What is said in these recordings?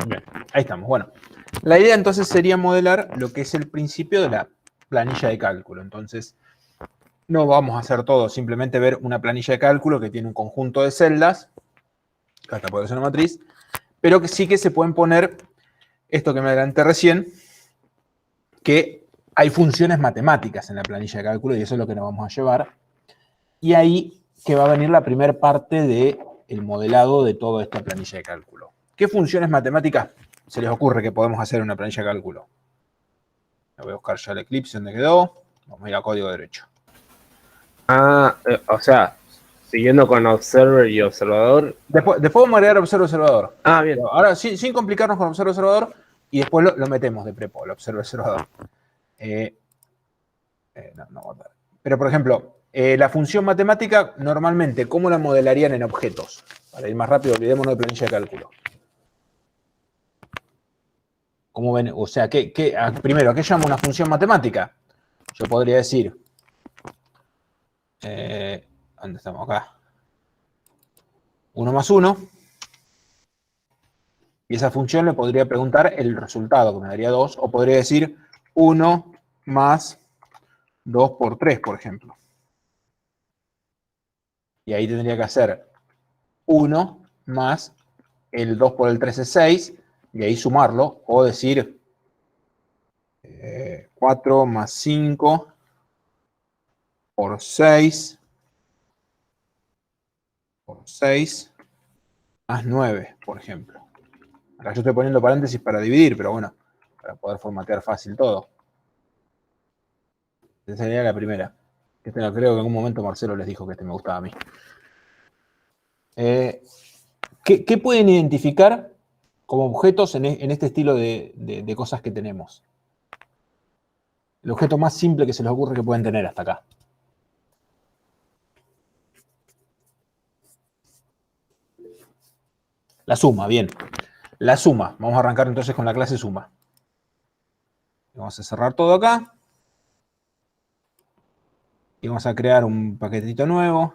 Bien, ahí estamos. Bueno, la idea entonces sería modelar lo que es el principio de la planilla de cálculo. Entonces, no vamos a hacer todo, simplemente ver una planilla de cálculo que tiene un conjunto de celdas, acá puede ser una matriz, pero que sí que se pueden poner esto que me adelanté recién, que hay funciones matemáticas en la planilla de cálculo y eso es lo que nos vamos a llevar. Y ahí que va a venir la primera parte del modelado de toda esta planilla de cálculo. ¿Qué funciones matemáticas se les ocurre que podemos hacer en una planilla de cálculo? Voy a buscar ya el Eclipse donde quedó. Vamos a ir a código derecho. O sea, siguiendo con observer y observador. Después vamos a agregar observador. Bien. Ahora, sin complicarnos con observador, y después lo metemos de prepo, el observador. No guardar. Pero, por ejemplo, la función matemática, normalmente, ¿cómo la modelarían en objetos? Para ir más rápido, olvidémonos de planilla de cálculo. ¿Cómo ven? O sea, primero, ¿qué llamo una función matemática? Yo podría decir, ¿dónde estamos? Acá. 1 más 1. Y esa función le podría preguntar el resultado, que me daría 2. O podría decir 1 más 2 por 3, por ejemplo. Y ahí tendría que hacer 1 más el 2 por el 3 es 6. Y ahí sumarlo. O decir 4 más 5 por 6 más 9, por ejemplo. Acá yo estoy poniendo paréntesis para dividir, pero bueno, para poder formatear fácil todo. Esa sería la primera. Creo que en algún momento Marcelo les dijo que este me gustaba a mí. ¿Qué pueden identificar como objetos en este estilo de cosas que tenemos? El objeto más simple que se les ocurre que pueden tener hasta acá. La suma, bien. La suma. Vamos a arrancar entonces con la clase suma. Vamos a cerrar todo acá. Y vamos a crear un paquetito nuevo.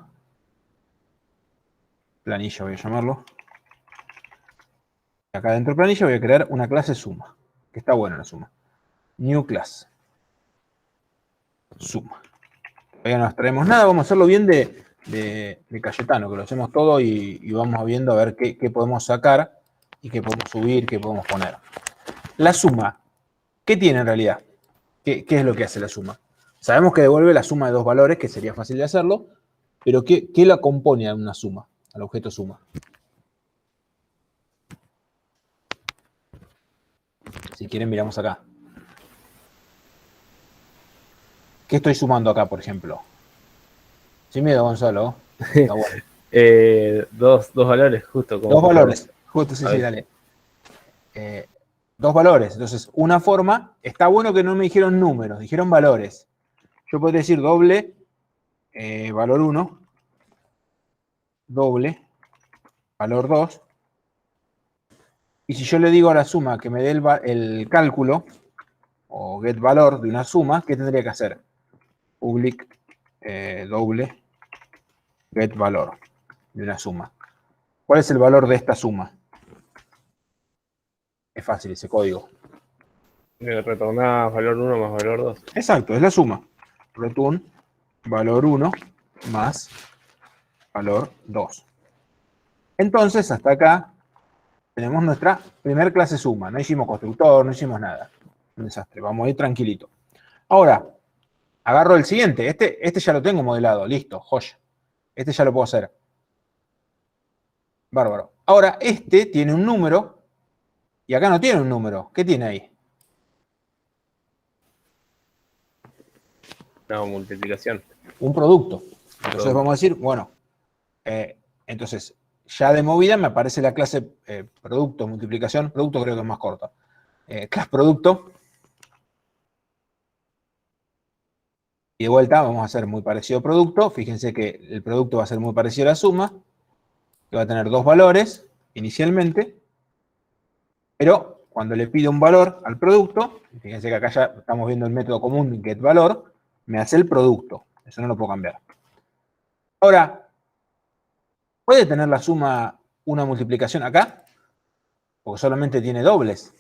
Planilla voy a llamarlo. Acá dentro de planilla voy a crear una clase suma. Que está buena la suma. New class. Suma. Todavía no extraemos nada. Vamos a hacerlo bien de Cayetano, que lo hacemos todo y vamos viendo a ver qué podemos sacar y qué podemos subir, qué podemos poner. La suma, ¿qué tiene en realidad? ¿Qué es lo que hace la suma? Sabemos que devuelve la suma de dos valores, que sería fácil de hacerlo, pero ¿qué la compone a una suma, al objeto suma? Si quieren, miramos acá. ¿Qué estoy sumando acá, por ejemplo? Sin miedo, Gonzalo. Está bueno. Dos valores, justo. Dos valores. Justo, sí, dale. Dos valores. Entonces, una forma, está bueno que no me dijeron números, dijeron valores. Yo podría decir doble, valor 1, doble, valor 2. Y si yo le digo a la suma que me dé el cálculo, o get valor de una suma, ¿qué tendría que hacer? Public doble get valor de una suma. ¿Cuál es el valor de esta suma? Es fácil ese código. Retornás valor 1 más valor 2. Exacto, es la suma. Return valor 1 más valor 2. Entonces, hasta acá tenemos nuestra primer clase suma. No hicimos constructor, no hicimos nada. Un desastre, vamos a ir tranquilito. Ahora, agarro el siguiente. Este ya lo tengo modelado, listo, joya. Este ya lo puedo hacer. Bárbaro. Ahora, este tiene un número y acá no tiene un número. ¿Qué tiene ahí? No, multiplicación. Un producto. Entonces vamos a decir, bueno, entonces ya de movida me aparece la clase producto, multiplicación. Producto creo que es más corta. Clase producto. Y de vuelta vamos a hacer muy parecido a producto. Fíjense que el producto va a ser muy parecido a la suma, que va a tener dos valores inicialmente, pero cuando le pido un valor al producto, fíjense que acá ya estamos viendo el método común getValor, me hace el producto. Eso no lo puedo cambiar. Ahora, ¿puede tener la suma una multiplicación acá? porque solamente tiene dobles.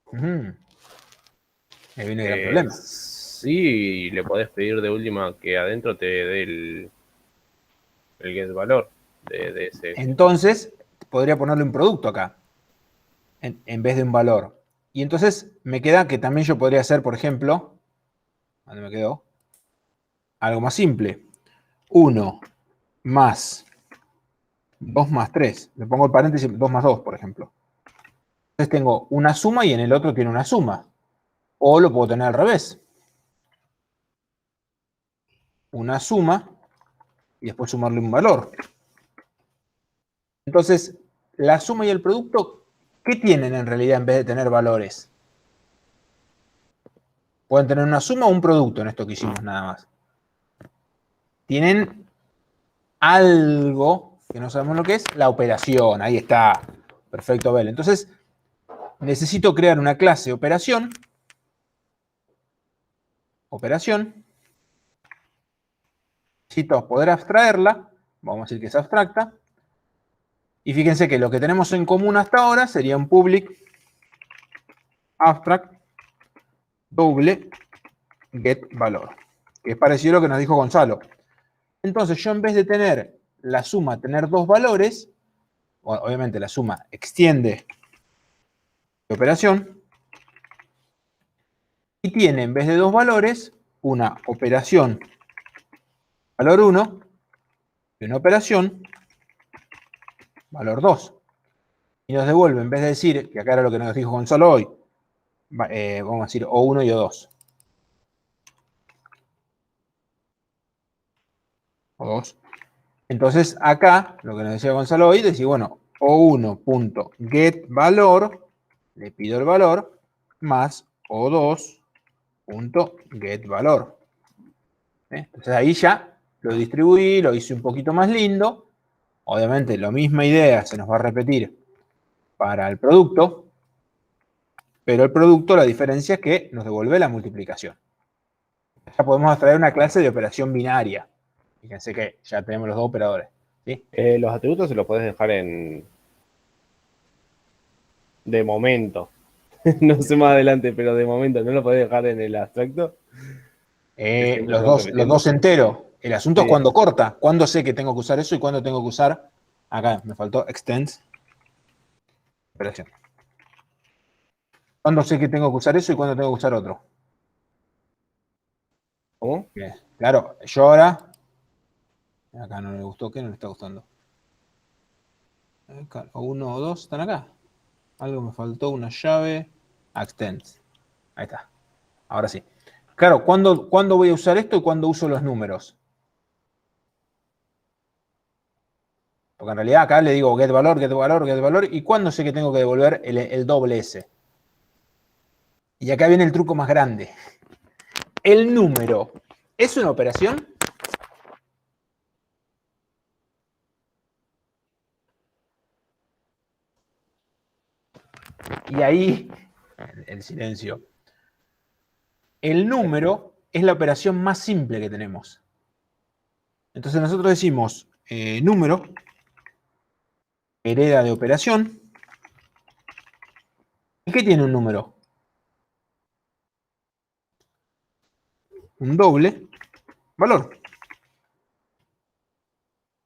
Ujú. Ahí viene el gran problema. Sí, le podés pedir de última que adentro te dé el get valor de ese. Entonces, podría ponerle un producto acá, en vez de un valor. Y entonces me queda que también yo podría hacer, por ejemplo, ¿dónde me quedó? Algo más simple. 1 más 2 más 3. Le pongo el paréntesis 2 más 2, por ejemplo. Entonces tengo una suma y en el otro tiene una suma. O lo puedo tener al revés. Una suma y después sumarle un valor. Entonces, la suma y el producto, ¿qué tienen en realidad en vez de tener valores? Pueden tener una suma o un producto en esto que hicimos nada más. Tienen algo que no sabemos lo que es, la operación. Ahí está. Perfecto, Abel. Entonces, necesito crear una clase operación. Operación. Necesito poder abstraerla. Vamos a decir que es abstracta. Y fíjense que lo que tenemos en común hasta ahora sería un public abstract doble get valor. Que es parecido a lo que nos dijo Gonzalo. Entonces yo en vez de tener la suma, tener dos valores, obviamente la suma extiende la operación, y tiene en vez de dos valores una operación valor 1 y una operación valor 2. Y nos devuelve, en vez de decir, que acá era lo que nos dijo Gonzalo hoy, vamos a decir O1 y O2. O2. Entonces acá, lo que nos decía Gonzalo hoy, decir, bueno, O1.getValor, le pido el valor, más O2.getValor. Entonces ahí ya lo distribuí, lo hice un poquito más lindo. Obviamente la misma idea se nos va a repetir para el producto, pero el producto, la diferencia es que nos devuelve la multiplicación. Ya podemos extraer una clase de operación binaria. Fíjense que ya tenemos los dos operadores. ¿Sí? Los atributos se los podés dejar de momento. No sé más adelante, pero de momento no lo podés dejar en el abstracto. Que siempre se van Los repitiendo. dos enteros. El asunto es Sí. cuando corta. Cuándo sé que tengo que usar eso y cuándo tengo que usar. Acá me faltó extends. Operación. ¿Cuándo sé que tengo que usar eso y cuándo tengo que usar otro? ¿Cómo? Bien. Claro, yo ahora. Acá no le gustó, ¿qué no le está gustando? O uno o dos están acá. Algo me faltó, una llave. Extends. Ahí está. Ahora sí. Claro, ¿cuándo voy a usar esto y cuándo uso los números? Porque en realidad acá le digo get valor, get valor, get valor. ¿Y cuándo sé que tengo que devolver el doble S? Y acá viene el truco más grande. El número es una operación. Y ahí, el silencio. El número es la operación más simple que tenemos. Entonces nosotros decimos número, hereda de operación. ¿Y qué tiene un número? Un doble valor.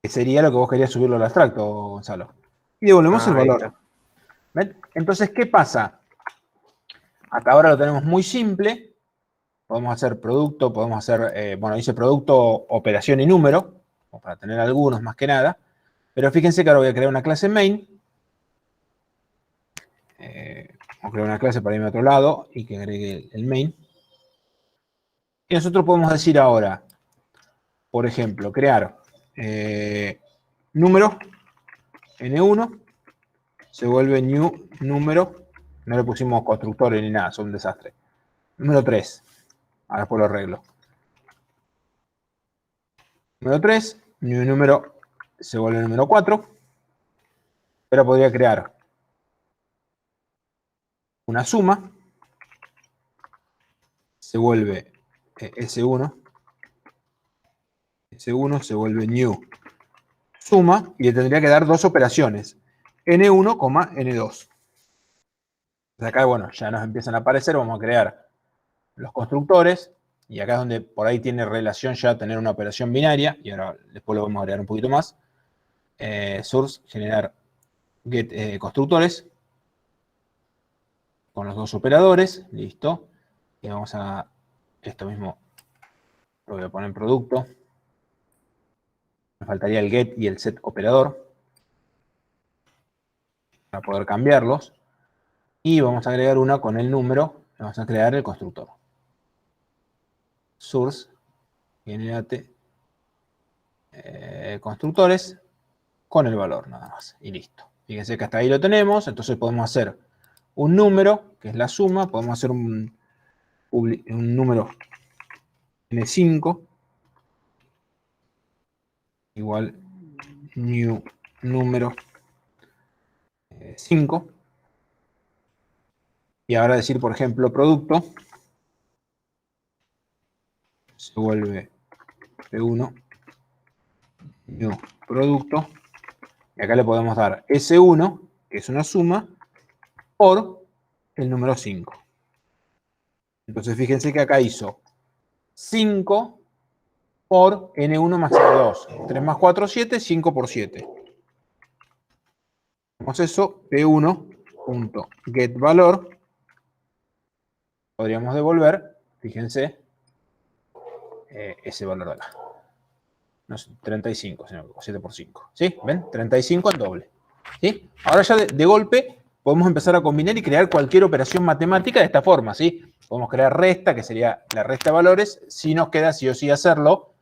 Que sería lo que vos querías subirlo al abstracto, Gonzalo. Y devolvemos el Ahí valor. está. ¿Ven? Entonces, ¿qué pasa? Hasta ahora lo tenemos muy simple. Podemos hacer producto, podemos hacer, bueno, dice producto, operación y número, para tener algunos más que nada. Pero fíjense que ahora voy a crear una clase main. Vamos a crear una clase para irme a otro lado y que agregue el main. Y nosotros podemos decir ahora, por ejemplo, crear número n1 se vuelve new número. No le pusimos constructores ni nada, son un desastre. Número 3. Ahora después lo arreglo. Número 3, new número se vuelve número 4. Pero podría crear una suma, se vuelve S1, S1 se vuelve new suma y le tendría que dar dos operaciones, N1, N2. Acá, bueno, ya nos empiezan a aparecer, vamos a crear los constructores, y acá es donde por ahí tiene relación ya tener una operación binaria, y ahora después lo vamos a agregar un poquito más. Source, generar get constructores, con los dos operadores, listo. Y vamos a, esto mismo lo voy a poner en producto. Me faltaría el get y el set operador, para poder cambiarlos. Y vamos a agregar una con el número, vamos a crear el constructor. Source, generate constructores con el valor nada más. Y listo. Fíjense que hasta ahí lo tenemos. Entonces podemos hacer un número, que es la suma. Podemos hacer un número N5 igual new número 5. Y ahora decir, por ejemplo, producto se vuelve P1 new producto. Y acá le podemos dar S1, que es una suma, por el número 5. Entonces fíjense que acá hizo 5 por N1 más N2. 3 más 4, 7, 5 por 7. Hacemos eso, P1.getValor. Podríamos devolver, fíjense, ese valor de acá. No es 35, sino 7 por 5. ¿Sí? ¿Ven? 35 en doble. ¿Sí? Ahora ya de golpe podemos empezar a combinar y crear cualquier operación matemática de esta forma. ¿Sí? Podemos crear resta, que sería la resta de valores, si nos queda sí o sí hacerlo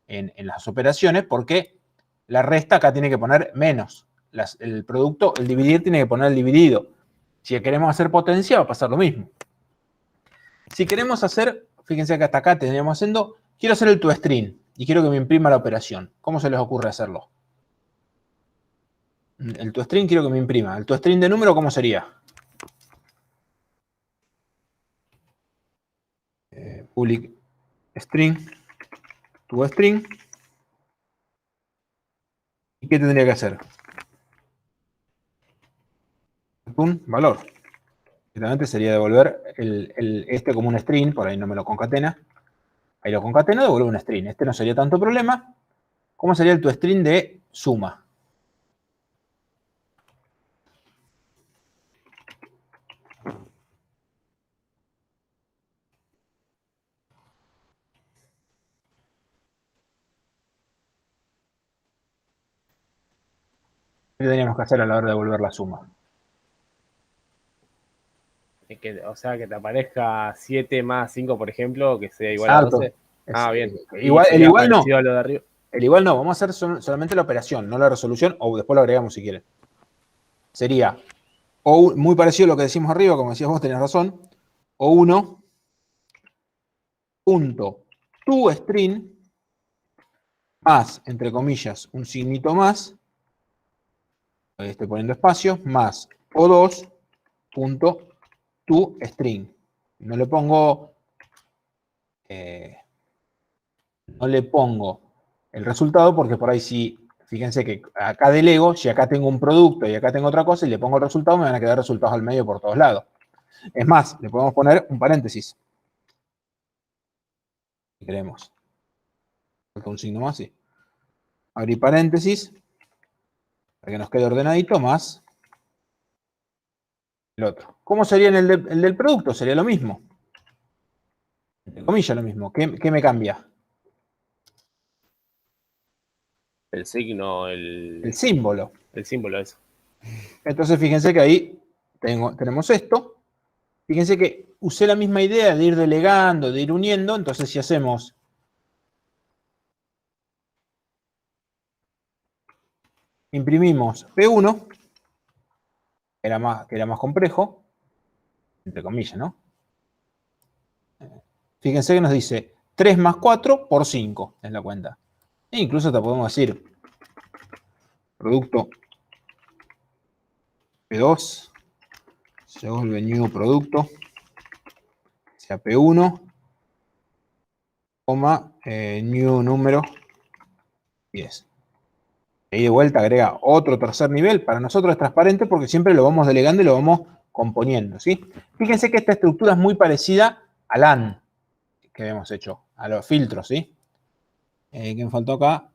en las operaciones, porque la resta acá tiene que poner menos. El producto, el dividir tiene que poner el dividido. Si queremos hacer potencia va a pasar lo mismo. Si queremos hacer, fíjense que hasta acá tendríamos haciendo, quiero hacer el toString y quiero que me imprima la operación. ¿Cómo se les ocurre hacerlo? El toString quiero que me imprima. ¿El toString de número cómo sería? Public string, toString. ¿Y qué tendría que hacer? Un valor. Directamente sería devolver este como un string, por ahí no me lo concatena. Ahí lo concateno, devuelvo un string. Este no sería tanto problema. ¿Cómo sería el toString de suma? ¿Qué tendríamos que hacer a la hora de devolver la suma? O sea, que te aparezca 7 más 5, por ejemplo, que sea igual a 12. Ah, bien. Igual, el igual no. A lo de arriba. El igual no. Vamos a hacer solamente la operación, no la resolución, o después lo agregamos si quieren. Sería o muy parecido a lo que decimos arriba, como decías vos, tenés razón. O 1 punto toString más, entre comillas, un signito más. Ahí estoy poniendo espacio, más O2 punto toString. No le pongo el resultado porque por ahí sí, fíjense que acá delego, si acá tengo un producto y acá tengo otra cosa y le pongo el resultado, me van a quedar resultados al medio por todos lados. Es más, le podemos poner un paréntesis. Si queremos. Falta un signo más, sí. Abrir paréntesis, para que nos quede ordenadito, más el otro. ¿Cómo sería el del producto? Sería lo mismo. Entre comillas lo mismo. ¿Qué me cambia? El signo, El símbolo. El símbolo, eso. Entonces fíjense que ahí tenemos esto. Fíjense que usé la misma idea de ir delegando, de ir uniendo. Entonces si hacemos imprimimos P1, que era más complejo, entre comillas, ¿no? Fíjense que nos dice 3 más 4 por 5 es la cuenta. E incluso te podemos decir producto P2 se vuelve new producto, sea P1, new número 10. Y de vuelta agrega otro tercer nivel. Para nosotros es transparente porque siempre lo vamos delegando y lo vamos componiendo, ¿sí? Fíjense que esta estructura es muy parecida al AND que habíamos hecho, a los filtros, ¿sí? ¿Qué me faltó acá?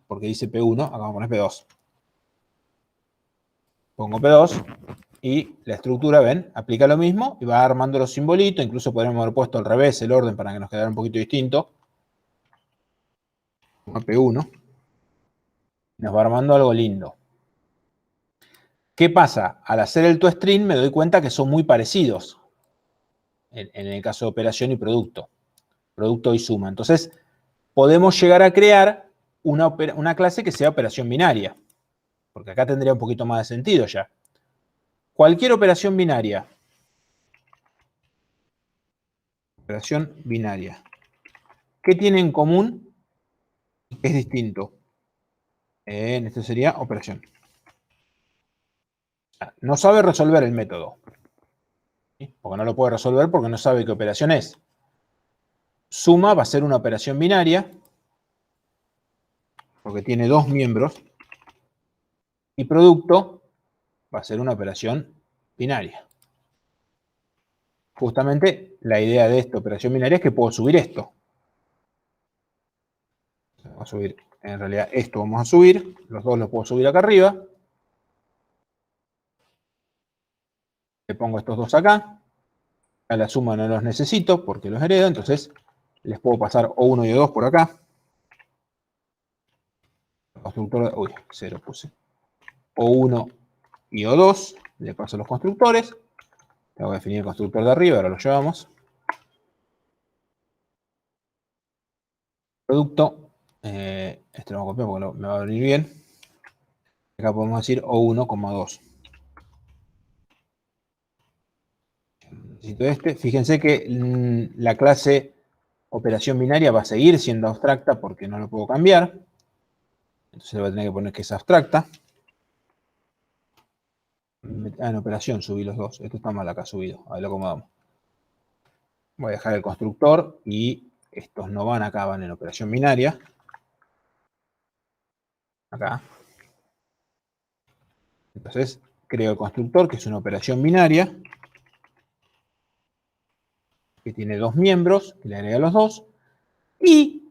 Porque dice P1, acá vamos a poner P2. Pongo P2 y la estructura, ven, aplica lo mismo y va armando los simbolitos. Incluso podríamos haber puesto al revés el orden para que nos quedara un poquito distinto. Pongo P1. Nos va armando algo lindo. ¿Qué pasa? Al hacer el toString me doy cuenta que son muy parecidos. En el caso de operación y producto. Producto y suma. Entonces, podemos llegar a crear una clase que sea operación binaria. Porque acá tendría un poquito más de sentido ya. Cualquier operación binaria. Operación binaria. ¿Qué tiene en común? Es distinto. En esto sería operación. No sabe resolver el método. ¿Sí? Porque no lo puede resolver porque no sabe qué operación es. Suma va a ser una operación binaria. Porque tiene dos miembros. Y producto va a ser una operación binaria. Justamente la idea de esta operación binaria es que puedo subir esto. Vamos a subir, en realidad esto vamos a subir. Los dos los puedo subir acá arriba. Le pongo estos dos acá. A la suma no los necesito porque los heredo. Entonces les puedo pasar O1 y O2 por acá. Constructor, uy, 0 puse. O1 y O2. Le paso los constructores. Tengo que definir el constructor de arriba. Ahora lo llevamos. Producto. Este lo vamos a copiar porque me va a venir bien. Acá podemos decir O1, 2. Necesito este. Fíjense que la clase operación binaria va a seguir siendo abstracta porque no lo puedo cambiar. Entonces le voy a tener que poner que es abstracta. En operación subí los dos. Esto está mal acá subido. A ver lo acomodamos. Voy a dejar el constructor y estos no van acá, van en operación binaria. Acá. Entonces creo el constructor, que es una operación binaria, que tiene dos miembros, que le agrega los dos. Y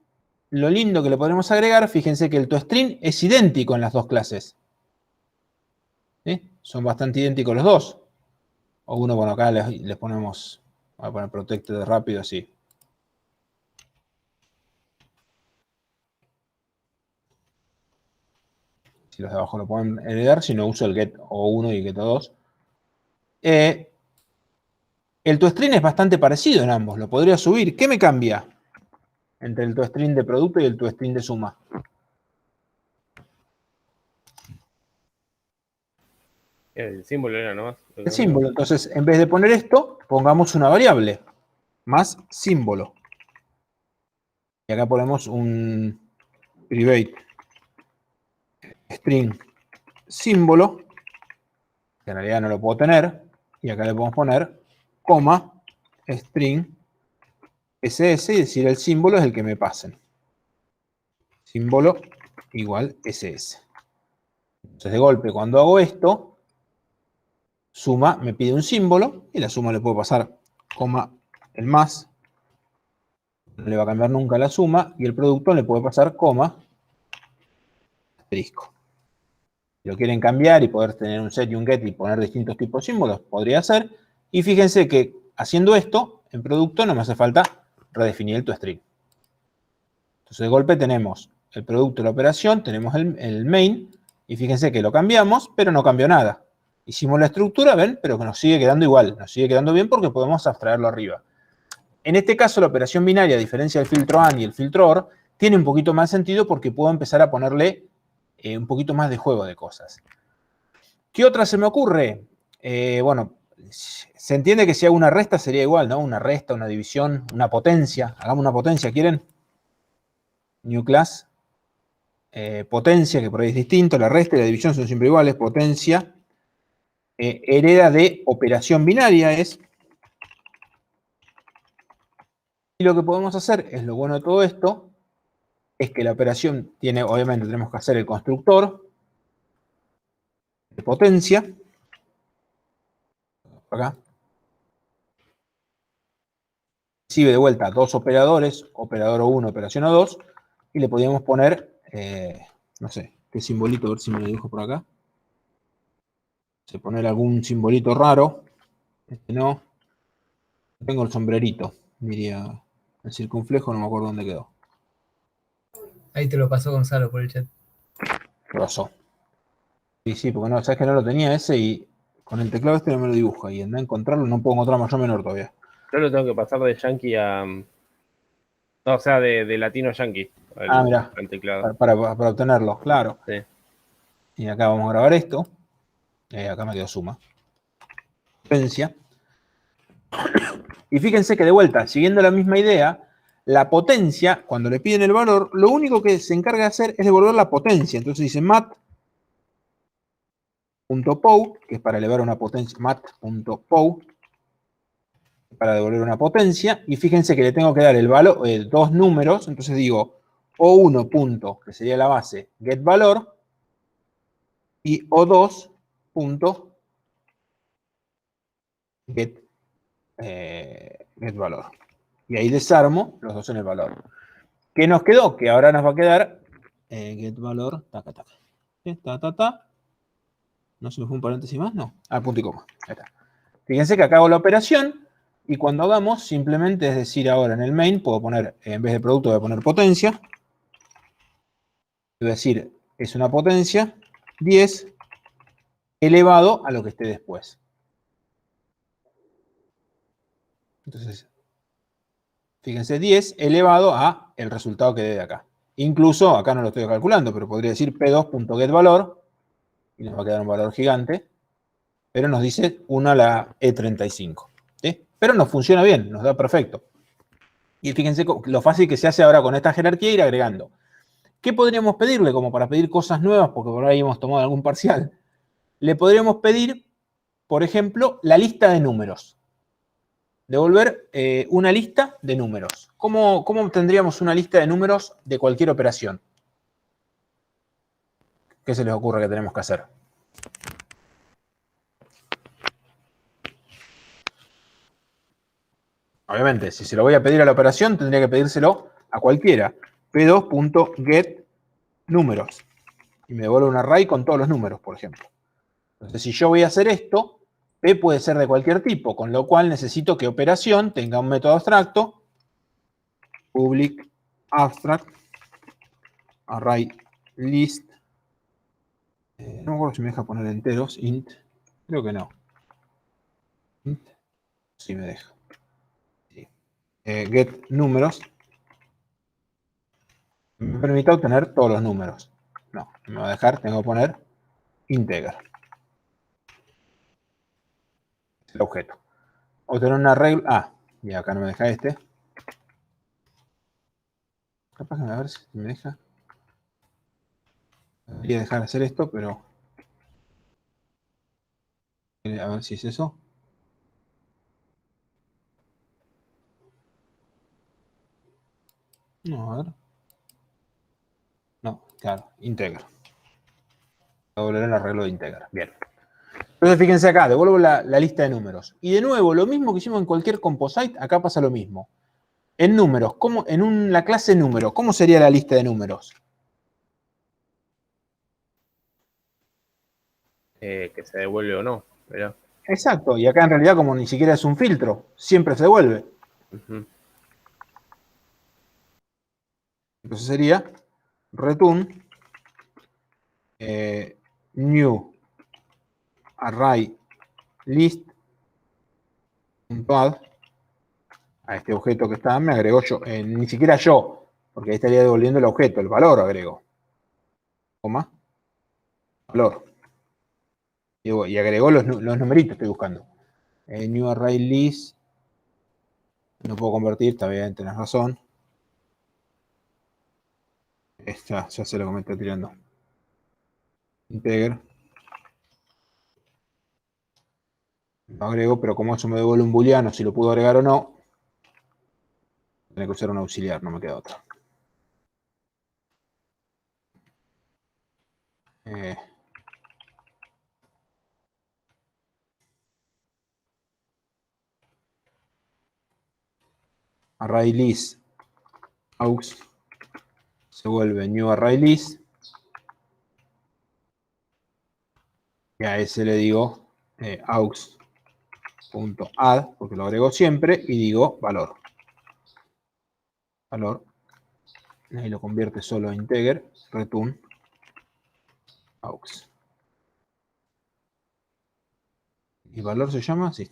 lo lindo que le podremos agregar, fíjense que el toString es idéntico en las dos clases. ¿Sí? Son bastante idénticos los dos. O uno, bueno, acá les ponemos, voy a poner protected rápido así. Si los de abajo lo pueden heredar, si no uso el get O1 y get O2. El toString es bastante parecido en ambos, lo podría subir. ¿Qué me cambia entre el toString de producto y el toString de suma? El símbolo era nomás. El símbolo. Entonces, en vez de poner esto, pongamos una variable más símbolo. Y acá ponemos un private string símbolo, que en realidad no lo puedo tener. Y acá le podemos poner coma string ss y decir el símbolo es el que me pasen. Símbolo igual ss. Entonces, de golpe, cuando hago esto, suma me pide un símbolo y la suma le puedo pasar coma el más, no le va a cambiar nunca la suma, y el producto le puede pasar coma asterisco. Si lo quieren cambiar y poder tener un set y un get y poner distintos tipos de símbolos, podría ser. Y fíjense que haciendo esto, en producto no me hace falta redefinir el toString. Entonces de golpe tenemos el producto de la operación, tenemos el main, y fíjense que lo cambiamos, pero no cambió nada. Hicimos la estructura, ven, pero que nos sigue quedando igual, nos sigue quedando bien porque podemos abstraerlo arriba. En este caso, la operación binaria, a diferencia del filtro AND y el filtro OR, tiene un poquito más sentido porque puedo empezar a ponerle un poquito más de juego de cosas. ¿Qué otra se me ocurre? Bueno, se entiende que si hago una resta sería igual, ¿no? Una resta, una división, una potencia. Hagamos una potencia, ¿quieren? New class. Potencia, que por ahí es distinto. La resta y la división son siempre iguales. Potencia. Hereda de operación binaria es. Y lo que podemos hacer es lo bueno de todo esto, es que la operación tiene, obviamente tenemos que hacer el constructor de potencia. Acá. Recibe de vuelta dos operadores, operador 1, operación 2, y le podríamos poner, no sé, qué simbolito, a ver si me lo dibujo por acá. Se poner algún simbolito raro. Este no. Tengo el sombrerito, diría el circunflejo, no me acuerdo dónde quedó. Ahí te lo pasó Gonzalo por el chat. ¿Qué pasó? Sí, porque no, sabes que no lo tenía ese y con el teclado este no me lo dibuja. Y andá a encontrarlo, no puedo encontrar mayor menor todavía. Yo lo tengo que pasar de yankee a. No, o sea, de latino a yankee Mirá, al teclado. para obtenerlo, claro. Sí. Y acá vamos a grabar esto. Acá me quedó suma. Potencia. Y fíjense que de vuelta, siguiendo la misma idea, la potencia, cuando le piden el valor, lo único que se encarga de hacer es devolver la potencia. Entonces dice mat.pow, que es para elevar una potencia, mat.pow, para devolver una potencia. Y fíjense que le tengo que dar el valor, dos números. Entonces digo O1 punto, que sería la base, get valor, y O2 punto get valor. Y ahí desarmo los dos en el valor. ¿Qué nos quedó? Que ahora nos va a quedar get valor, taca, taca. ¿No se me fue un paréntesis más? No. Punto y coma. Ahí está. Fíjense que acá hago la operación y cuando hagamos, simplemente es decir, ahora en el main, puedo poner, en vez de producto, voy a poner potencia. Voy a decir, es una potencia 10 elevado a lo que esté después. Entonces, fíjense, 10 elevado a el resultado que dé de acá. Incluso, acá no lo estoy calculando, pero podría decir p2.getValor, y nos va a quedar un valor gigante, pero nos dice 1 a la E35. ¿Sí? Pero nos funciona bien, nos da perfecto. Y fíjense lo fácil que se hace ahora con esta jerarquía ir agregando. ¿Qué podríamos pedirle como para pedir cosas nuevas? Porque por ahí hemos tomado algún parcial. Le podríamos pedir, por ejemplo, la lista de números. Devolver una lista de números. ¿Cómo obtendríamos una lista de números de cualquier operación? ¿Qué se les ocurre que tenemos que hacer? Obviamente, si se lo voy a pedir a la operación, tendría que pedírselo a cualquiera. P2.get números. Y me devuelve un array con todos los números, por ejemplo. Entonces, si yo voy a hacer esto, P puede ser de cualquier tipo, con lo cual necesito que operación tenga un método abstracto, public abstract, array list. No me acuerdo si me deja poner enteros, int. Creo que no. Int. Sí me deja. Sí. Get números. Me permite obtener todos los números. No, me va a dejar, tengo que poner integer. Es el objeto. Obtener una regla. Y acá no me deja este. Capaz que a ver si me deja. Debería dejar de hacer esto, pero. A ver si es eso. No, a ver. No, claro, integer. Devolver el arreglo de integer. Bien. Entonces fíjense acá, devuelvo la lista de números. Y de nuevo, lo mismo que hicimos en cualquier composite, acá pasa lo mismo. En números, la clase número, ¿cómo sería la lista de números? Que se devuelve o no. ¿Verdad? Exacto, y acá en realidad como ni siquiera es un filtro, siempre se devuelve. Entonces sería return new array list add a este objeto que está, me agregó yo, ni siquiera yo, porque ahí estaría devolviendo el objeto, el valor agrego, coma, valor. Y agregó los numeritos, estoy buscando. New array list, no puedo convertir, está bien, tenés razón. Esta, ya sé lo que me está tirando. Integer. Lo agrego, pero como eso me devuelve un booleano, si lo puedo agregar o no, tengo que usar un auxiliar, no me queda otra. array list aux se vuelve new array list. Y a ese le digo aux.add, porque lo agrego siempre, y digo valor. Valor. Ahí lo convierte solo a integer, return aux. ¿Y valor se llama? Sí.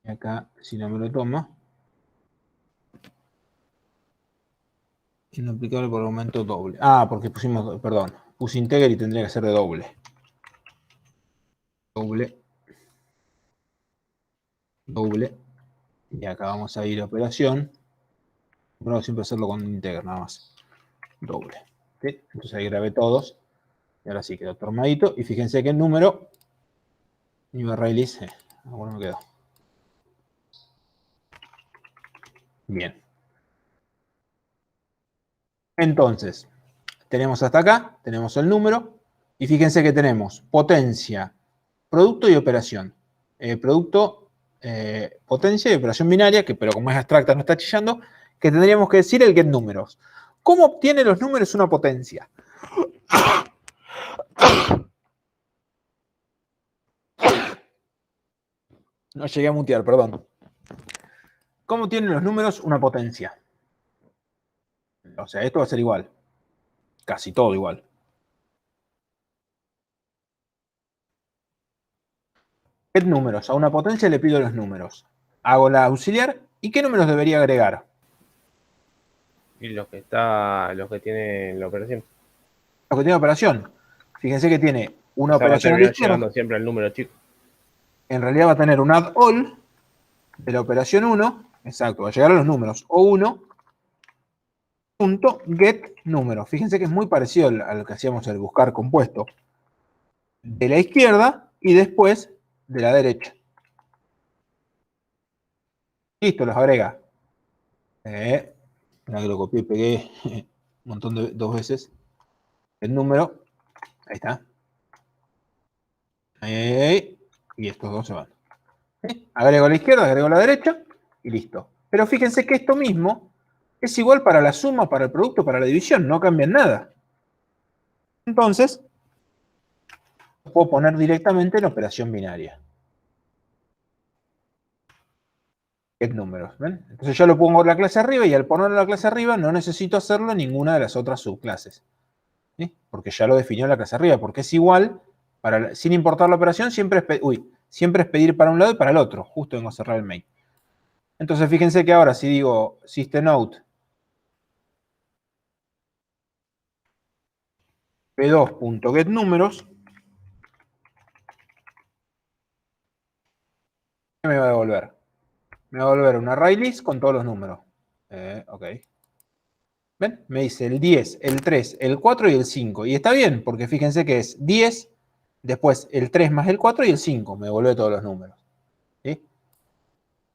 Y acá, si no me lo toma, inaplicable por argumento doble. Ah, porque pusimos, perdón, puse integer y tendría que ser de doble. Doble. Doble. Y acá vamos a ir a operación. Bueno, siempre hacerlo con integer nada más. Doble. ¿Sí? Entonces ahí grabé todos. Y ahora sí quedó tornadito. Y fíjense que el número new array list, bueno, me quedó. Bien. Entonces, tenemos hasta acá, tenemos el número. Y fíjense que tenemos potencia, producto y operación. Producto, potencia y operación binaria, que pero como es abstracta no está chillando, que tendríamos que decir el get números. ¿Cómo obtiene los números una potencia? No llegué a mutear, perdón. ¿Cómo tienen los números una potencia? O sea, esto va a ser igual. Casi todo igual. Get números. A una potencia le pido los números. Hago la auxiliar. ¿Y qué números debería agregar? Y los que tienen la operación. Los que tiene operación. Fíjense que tiene una O sea, va a operación a la terminar izquierda. llegando siempre al número chico. En realidad va a tener un add all de la operación 1. Exacto, va a llegar a los números. O 1. Punto get número. Fíjense que es muy parecido a lo que hacíamos el buscar compuesto. De la izquierda y después de la derecha. Listo, los agrega. Mira que lo copié y pegué un montón de dos veces. El número. Ahí está. Y estos dos se van. Agrego a la izquierda, agrego a la derecha y listo. Pero fíjense que esto mismo es igual para la suma, para el producto, para la división. No cambian nada. Entonces, lo puedo poner directamente en operación binaria. Get números, ¿ven? Entonces yo lo pongo en la clase arriba y al ponerlo en la clase arriba no necesito hacerlo en ninguna de las otras subclases. ¿Sí? Porque ya lo definió la clase arriba, porque es igual, sin importar la operación, siempre es pedir para un lado y para el otro. Justo vengo a cerrar el main. Entonces fíjense que ahora si digo system out p2.getNúmeros, ¿qué me va a devolver? Me va a devolver un array list con todos los números. Ok. ¿Ven? Me dice el 10, el 3, el 4 y el 5. Y está bien, porque fíjense que es 10, después el 3 más el 4 y el 5. Me devuelve todos los números. ¿Sí?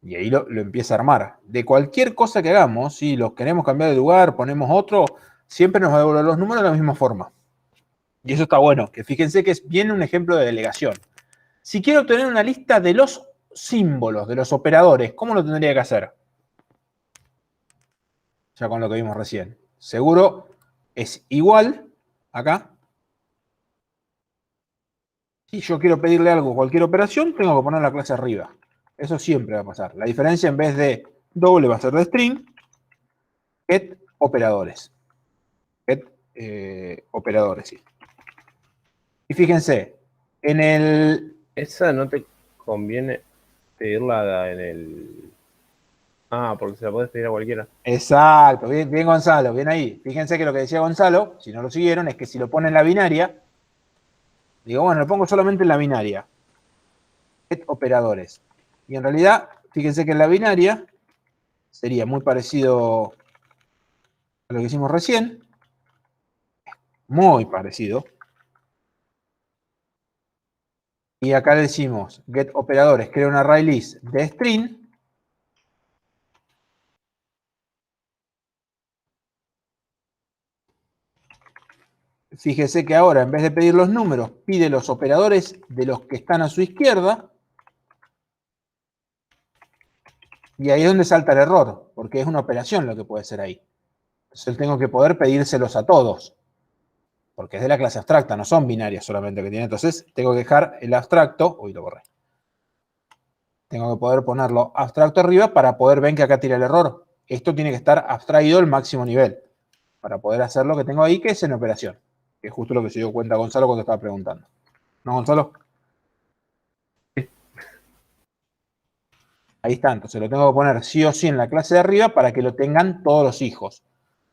Y ahí lo empieza a armar. De cualquier cosa que hagamos, si los queremos cambiar de lugar, ponemos otro, siempre nos va a devolver los números de la misma forma. Y eso está bueno, que fíjense que es bien un ejemplo de delegación. Si quiero obtener una lista de los símbolos, de los operadores, ¿cómo lo tendría que hacer? Ya con lo que vimos recién. Seguro es igual, acá. Si yo quiero pedirle algo, cualquier operación, tengo que poner la clase arriba. Eso siempre va a pasar. La diferencia en vez de doble va a ser de string, get operadores. Get operadores, sí. Y fíjense, en el... Esa no te conviene pedirla en el... Ah, porque se la podés pedir a cualquiera. Exacto, bien, bien Gonzalo, bien ahí. Fíjense que lo que decía Gonzalo, si no lo siguieron, es que si lo pone en la binaria, digo, bueno, lo pongo solamente en la binaria. Get operadores. Y en realidad, fíjense que en la binaria sería muy parecido a lo que hicimos recién. Muy parecido. Y acá le decimos get operadores, crea un array list de string. fíjese que ahora en vez de pedir los números, pide los operadores de los que están a su izquierda. Y ahí es donde salta el error, porque es una operación lo que puede ser ahí. Entonces tengo que poder pedírselos a todos, porque es de la clase abstracta, no son binarias solamente que tiene. Entonces tengo que dejar el abstracto, uy, lo borré. Tengo que poder ponerlo abstracto arriba para poder ver que acá tira el error. Esto tiene que estar abstraído al máximo nivel, para poder hacer lo que tengo ahí, que es en operación. Que es justo lo que se dio cuenta Gonzalo cuando estaba preguntando. ¿No, Gonzalo? Ahí está, entonces lo tengo que poner sí o sí en la clase de arriba para que lo tengan todos los hijos.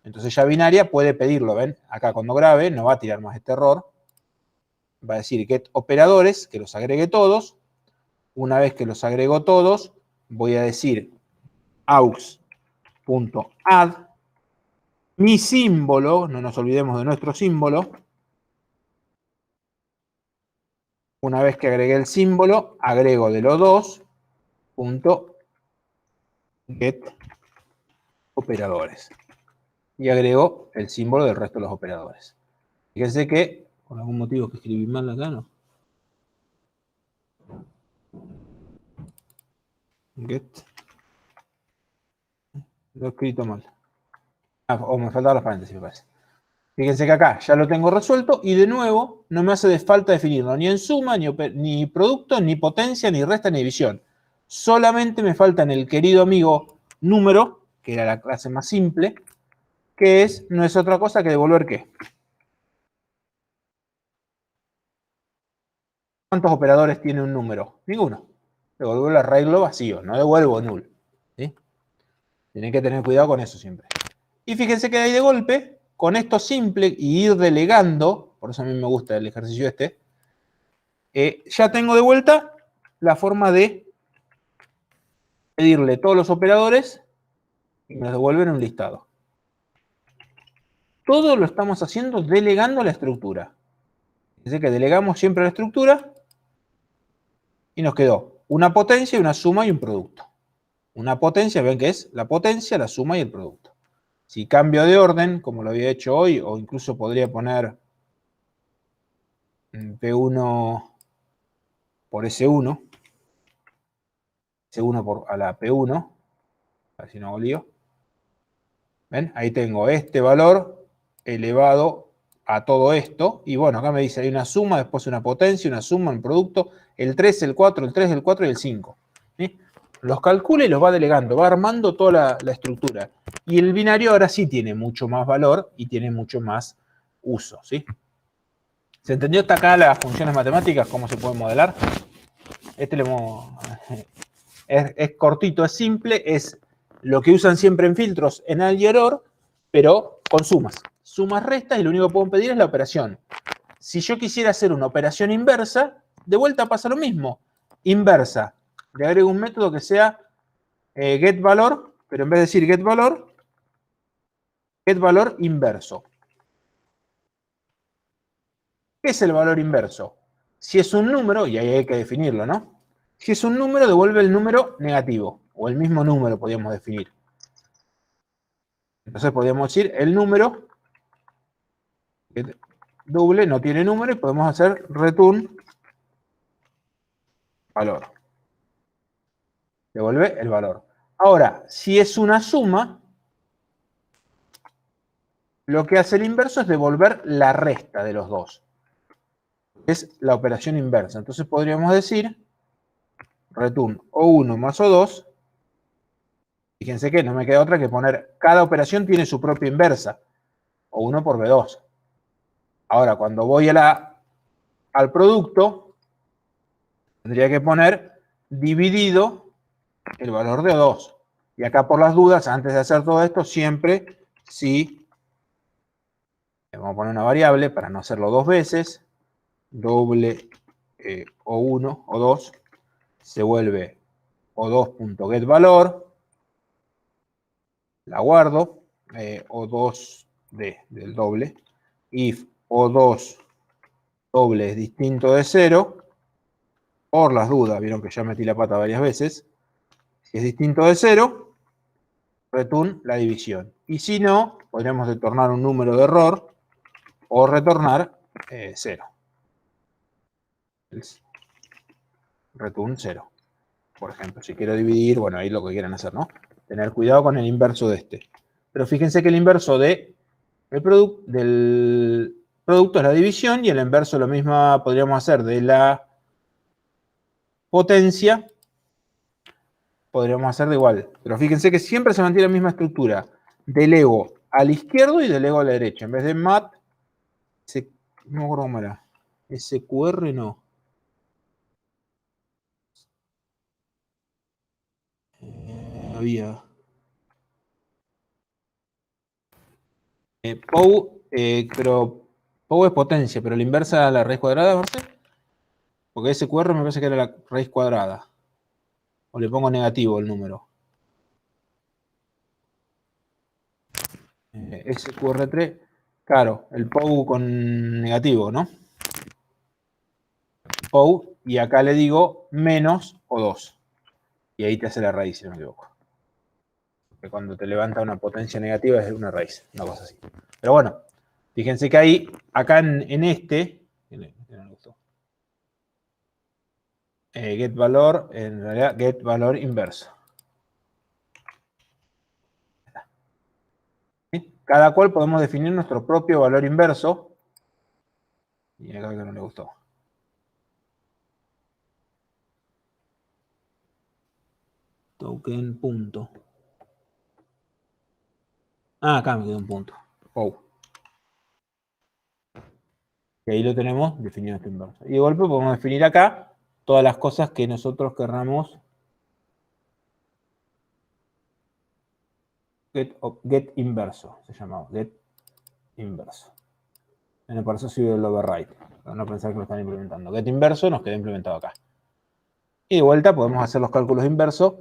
Entonces ya binaria puede pedirlo, ¿ven? Acá cuando grabe no va a tirar más este error. Va a decir get operadores, que los agregue todos. Una vez que los agrego todos, voy a decir aux.add. Mi símbolo, no nos olvidemos de nuestro símbolo. Una vez que agregué el símbolo, agrego de los dos .get operadores. Y agrego el símbolo del resto de los operadores. Fíjense que, por algún motivo que escribí mal acá, ¿no? Get. Lo he escrito mal. O me faltaban los paréntesis, me parece. Fíjense que acá ya lo tengo resuelto y de nuevo no me hace de falta definirlo ni en suma, ni producto, ni potencia, ni resta, ni división. Solamente me falta en el querido amigo número, que era la clase más simple, que no es otra cosa que devolver ¿qué? ¿Cuántos operadores tiene un número? Ninguno. Devuelvo el arreglo vacío, no devuelvo null. ¿Sí? Tienen que tener cuidado con eso siempre. Y fíjense que ahí de golpe, con esto simple y ir delegando, por eso a mí me gusta el ejercicio este, ya tengo de vuelta la forma de pedirle todos los operadores y me los devuelven un listado. Todo lo estamos haciendo delegando la estructura. Fíjense que delegamos siempre la estructura y nos quedó una potencia, una suma y un producto. Una potencia, ven que es la potencia, la suma y el producto. Si cambio de orden, como lo había hecho hoy, o incluso podría poner P1 por S1, S1 a la P1, a ver si no hago lío. ¿Ven? Ahí tengo este valor elevado a todo esto, y bueno, acá me dice, hay una suma, después una potencia, una suma, un producto, el 3, el 4, el 3, el 4 y el 5. ¿Sí? Los calcula y los va delegando, va armando toda la estructura. Y el binario ahora sí tiene mucho más valor y tiene mucho más uso, ¿sí? ¿Se entendió hasta acá las funciones matemáticas, cómo se pueden modelar? Es cortito, es simple, es lo que usan siempre en filtros en AND y error, pero con sumas. Sumas, restas, y lo único que puedo pedir es la operación. Si yo quisiera hacer una operación inversa, de vuelta pasa lo mismo. Inversa. Le agrego un método que sea getValor, pero en vez de decir getValor, getValor inverso. ¿Qué es el valor inverso? Si es un número, y ahí hay que definirlo, ¿no? Si es un número, devuelve el número negativo, o el mismo número podríamos definir. Entonces podríamos decir el número doble no tiene número y podemos hacer return valor. Devuelve el valor. Ahora, si es una suma, lo que hace el inverso es devolver la resta de los dos. Es la operación inversa. Entonces podríamos decir return O1 más O2. Fíjense que no me queda otra que poner, cada operación tiene su propia inversa. O1 por B2. Ahora, cuando voy al producto, tendría que poner dividido el valor de O2. Y acá por las dudas, antes de hacer todo esto, siempre si, vamos a poner una variable para no hacerlo dos veces, doble O1, O2, se vuelve O2.getValor, la guardo, O2 del doble, if O2 doble es distinto de 0, por las dudas, vieron que ya metí la pata varias veces, si es distinto de 0, return la división. Y si no, podríamos retornar un número de error, o retornar 0. Return 0. Por ejemplo, si quiero dividir, bueno, ahí lo que quieran hacer, ¿no? Tener cuidado con el inverso de este. Pero fíjense que el inverso del producto es la división y el inverso lo mismo podríamos hacer de la potencia. Podríamos hacer de igual. Pero fíjense que siempre se mantiene la misma estructura. Del ego al izquierdo y del ego a la derecha. En vez de mat, no me acuerdo cómo era. SQR no. Había. POU, pero POU es potencia, pero la inversa a la raíz cuadrada, ¿verdad? Porque SQR me parece que era la raíz cuadrada. O le pongo negativo el número. SQR3, claro, el POU con negativo, ¿no? POU, y acá le digo menos o 2. Y ahí te hace la raíz, si no me equivoco. Que cuando te levanta una potencia negativa es una raíz, una cosa así. Pero bueno, fíjense que ahí, acá en este, get valor, en realidad get valor inverso. ¿Sí? Cada cual podemos definir nuestro propio valor inverso. Y acá que no le gustó. Token punto. Ah, acá me quedó un punto. POU. Y ahí lo tenemos definido este inverso. Y de golpe podemos definir acá todas las cosas que nosotros querramos get inverso, se llamaba, get inverso. En el proceso sirve el override, para no pensar que lo están implementando. Get inverso nos queda implementado acá. Y de vuelta podemos hacer los cálculos inversos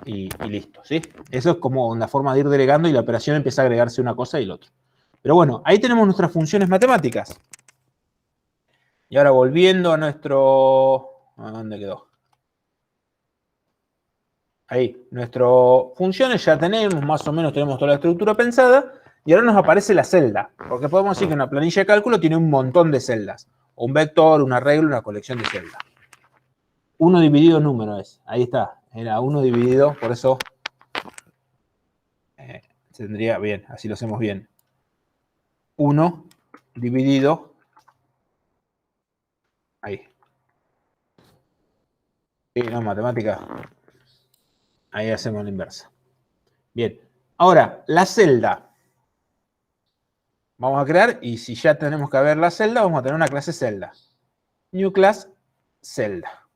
y listo, ¿sí? Eso es como una forma de ir delegando y la operación empieza a agregarse una cosa y la otra. Pero bueno, ahí tenemos nuestras funciones matemáticas. Y ahora volviendo a nuestro... ¿A dónde quedó? Ahí, nuestras funciones ya tenemos, más o menos tenemos toda la estructura pensada, y ahora nos aparece la celda, porque podemos decir que una planilla de cálculo tiene un montón de celdas, o un vector, una regla, una colección de celdas. 1 dividido número es, ahí está, era 1 dividido, por eso tendría bien, así lo hacemos bien. 1 dividido, ahí. Sí, no, matemática, ahí hacemos la inversa. Bien, ahora, la celda. Vamos a crear, y si ya tenemos que ver la celda, vamos a tener una clase celda. New class celda.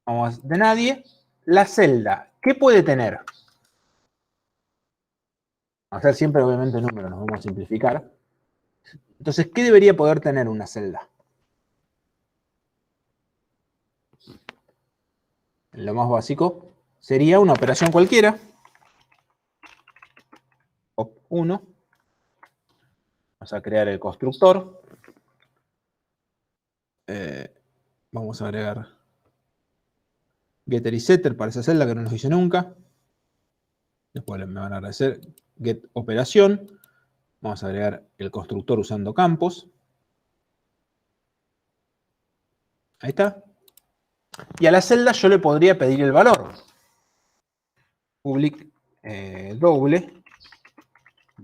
Vamos de nadie. La celda, ¿qué puede tener? Vamos a hacer siempre, obviamente, números, nos vamos a simplificar. Entonces, ¿qué debería poder tener una celda? Lo más básico sería una operación cualquiera. Op1. Vamos a crear el constructor. Vamos a agregar getter y setter para esa celda que no nos hice nunca. Después me van a agradecer get operación. Vamos a agregar el constructor usando campos. Ahí está. Y a la celda yo le podría pedir el valor. Public doble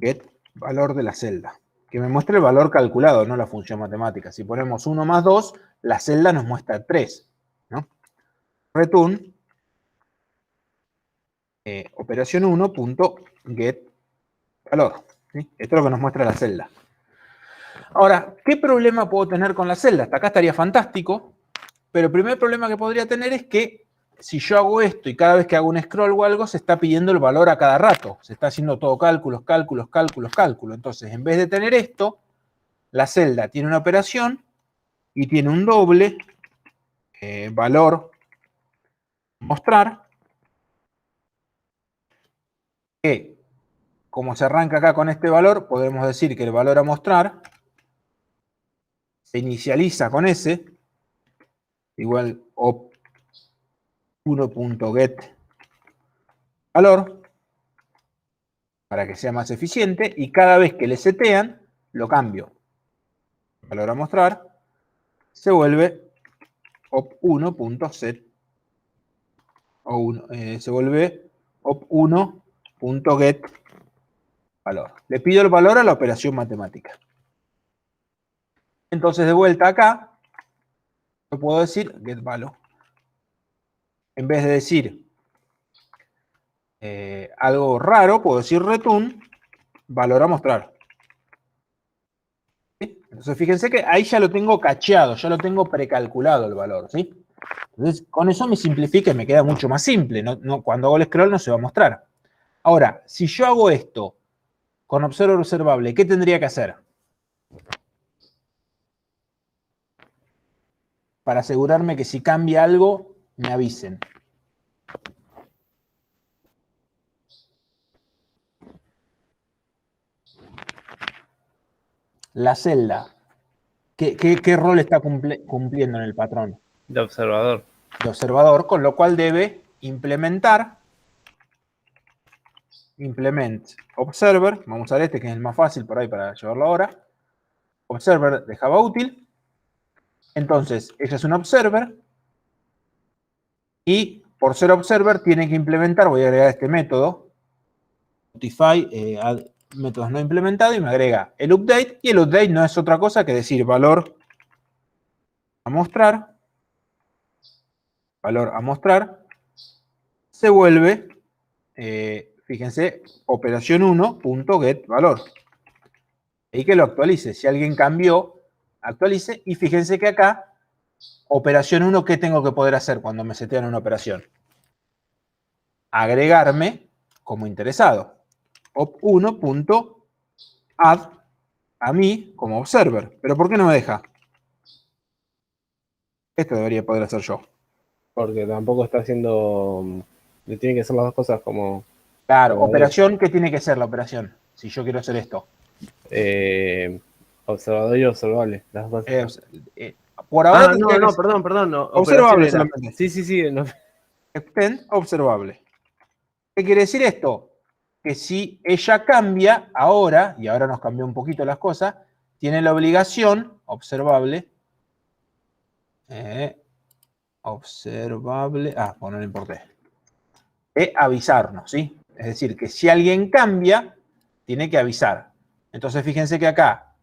get valor de la celda. Que me muestre el valor calculado, no la función matemática. Si ponemos 1 más 2, la celda nos muestra 3. ¿No? Return operación 1.get valor. ¿Sí? Esto es lo que nos muestra la celda. Ahora, ¿qué problema puedo tener con la celda? Hasta acá estaría fantástico, pero el primer problema que podría tener es que si yo hago esto y cada vez que hago un scroll o algo, se está pidiendo el valor a cada rato. Se está haciendo todo cálculos, cálculos, cálculos, cálculos. Entonces, en vez de tener esto, la celda tiene una operación y tiene un doble valor mostrar, que como se arranca acá con este valor, podemos decir que el valor a mostrar se inicializa con ese, igual op1.get valor, para que sea más eficiente, y cada vez que le setean, lo cambio. Valor a mostrar, se vuelve op1.set, se vuelve op1.get valor. Le pido el valor a la operación matemática. Entonces, de vuelta acá, yo puedo decir get value. En vez de decir algo raro, puedo decir return valor a mostrar. ¿Sí? Entonces, fíjense que ahí ya lo tengo cacheado, ya lo tengo precalculado el valor, ¿sí? Entonces, con eso me simplifica y me queda mucho más simple. Cuando hago el scroll no se va a mostrar. Ahora, si yo hago esto con observer observable, ¿qué tendría que hacer? Para asegurarme que si cambia algo, me avisen. La celda, ¿qué rol está cumpliendo en el patrón? De observador. De observador, con lo cual debe implementar implement observer. Vamos a usar este que es el más fácil por ahí para llevarlo ahora. Observer de Java útil. Entonces, ella es un observer. Y por ser observer tiene que implementar, voy a agregar este método, notify, add métodos no implementados, y me agrega el update. Y el update no es otra cosa que decir valor a mostrar. Valor a mostrar. Se vuelve, fíjense, operación 1.getValor. Y que lo actualice. Si alguien cambió, actualice. Y fíjense que acá, operación 1, ¿qué tengo que poder hacer cuando me setean una operación? Agregarme como interesado. op1.add a mí como observer. ¿Pero por qué no me deja? Esto debería poder hacer yo. Porque tampoco está haciendo... Le tienen que hacer las dos cosas como... Claro, operación, ¿qué tiene que ser la operación? Si yo quiero hacer esto. Observador y observable. Las dos. Por ahora perdón. No, observable operación era. solamente. Sí. No. Extend observable. ¿Qué quiere decir esto? Que si ella cambia ahora, y ahora nos cambió un poquito las cosas, tiene la obligación, observable, pues no le importé, de avisarnos, ¿sí? Es decir, que si alguien cambia, tiene que avisar. Entonces, fíjense que acá,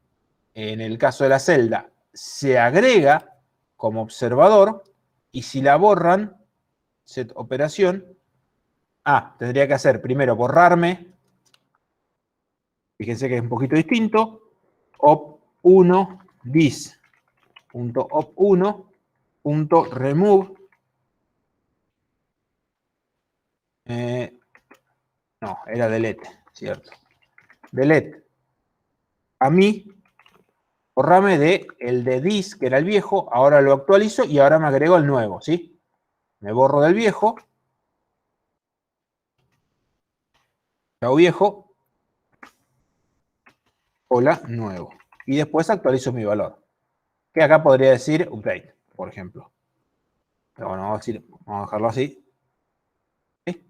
en el caso de la celda, se agrega como observador, y si la borran, set operación, tendría que hacer primero borrarme, fíjense que es un poquito distinto, op1 dis.op1.remove, no, era delete, cierto. Delete a mí, borrame el de dis, que era el viejo, ahora lo actualizo y ahora me agrego el nuevo, ¿sí? Me borro del viejo. Chao viejo. Hola nuevo. Y después actualizo mi valor. Que acá podría decir update, por ejemplo. Pero bueno, vamos a dejarlo así. ¿Sí?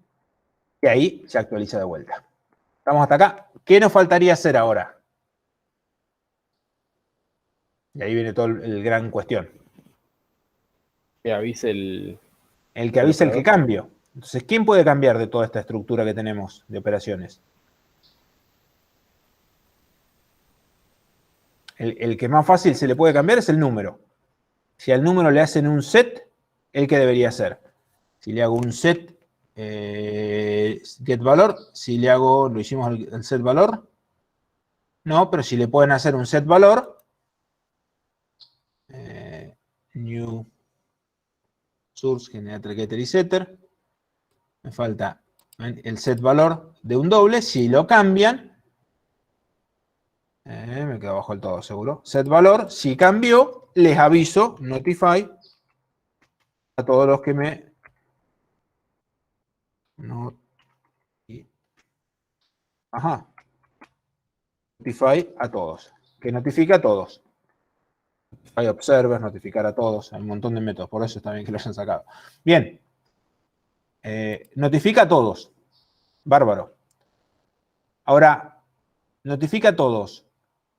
Y ahí se actualiza de vuelta. Estamos hasta acá. ¿Qué nos faltaría hacer ahora? Y ahí viene todo el gran cuestión. Que avise el... El que avise el que cambio. Entonces, ¿quién puede cambiar de toda esta estructura que tenemos de operaciones? El que más fácil se le puede cambiar es el número. Si al número le hacen un set, ¿el qué debería hacer? Si le hago un set get valor, si le hago, lo hicimos el set valor, no, pero si le pueden hacer un set valor, new source, generator, getter y setter, me falta el set valor de un doble, si lo cambian, me quedo abajo del todo seguro, set valor, si cambió, les aviso, notify, a todos los que me... Notify a todos. Que notifica a todos. Notify observers, notificar a todos. Hay un montón de métodos, por eso está bien que lo hayan sacado. Bien. Notifica a todos. Bárbaro. Ahora, notifica a todos.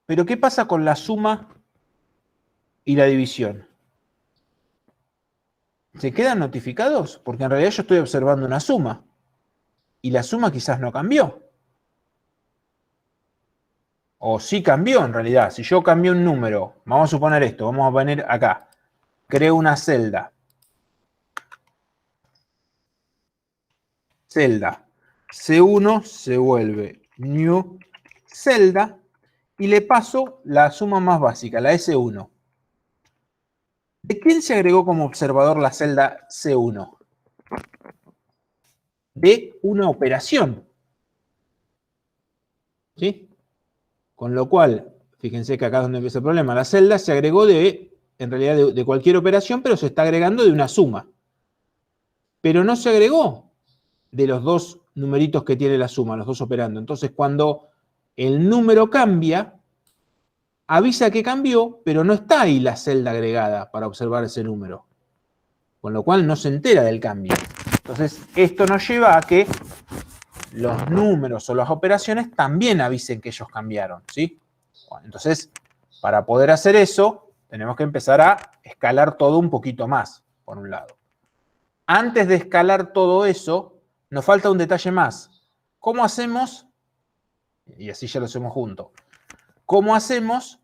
Pero ¿qué pasa con la suma y la división? ¿Se quedan notificados? Porque en realidad yo estoy observando una suma. Y la suma quizás no cambió. O sí cambió en realidad. Si yo cambié un número, vamos a suponer esto, vamos a poner acá. Creo una celda. Celda. C1 se vuelve new celda y le paso la suma más básica, la S1. ¿De quién se agregó como observador la celda C1? De una operación. ¿Sí? Con lo cual, fíjense que acá es donde empieza el problema. La celda se agregó en realidad de cualquier operación, pero se está agregando de una suma. Pero no se agregó de los dos numeritos que tiene la suma, los dos operando. Entonces, cuando el número cambia, avisa que cambió, pero no está ahí la celda agregada para observar ese número. Con lo cual no se entera del cambio. Entonces, esto nos lleva a que los números o las operaciones también avisen que ellos cambiaron, ¿sí? Bueno, entonces, para poder hacer eso, tenemos que empezar a escalar todo un poquito más, por un lado. Antes de escalar todo eso, nos falta un detalle más. ¿Cómo hacemos? Y así ya lo hacemos juntos. ¿Cómo hacemos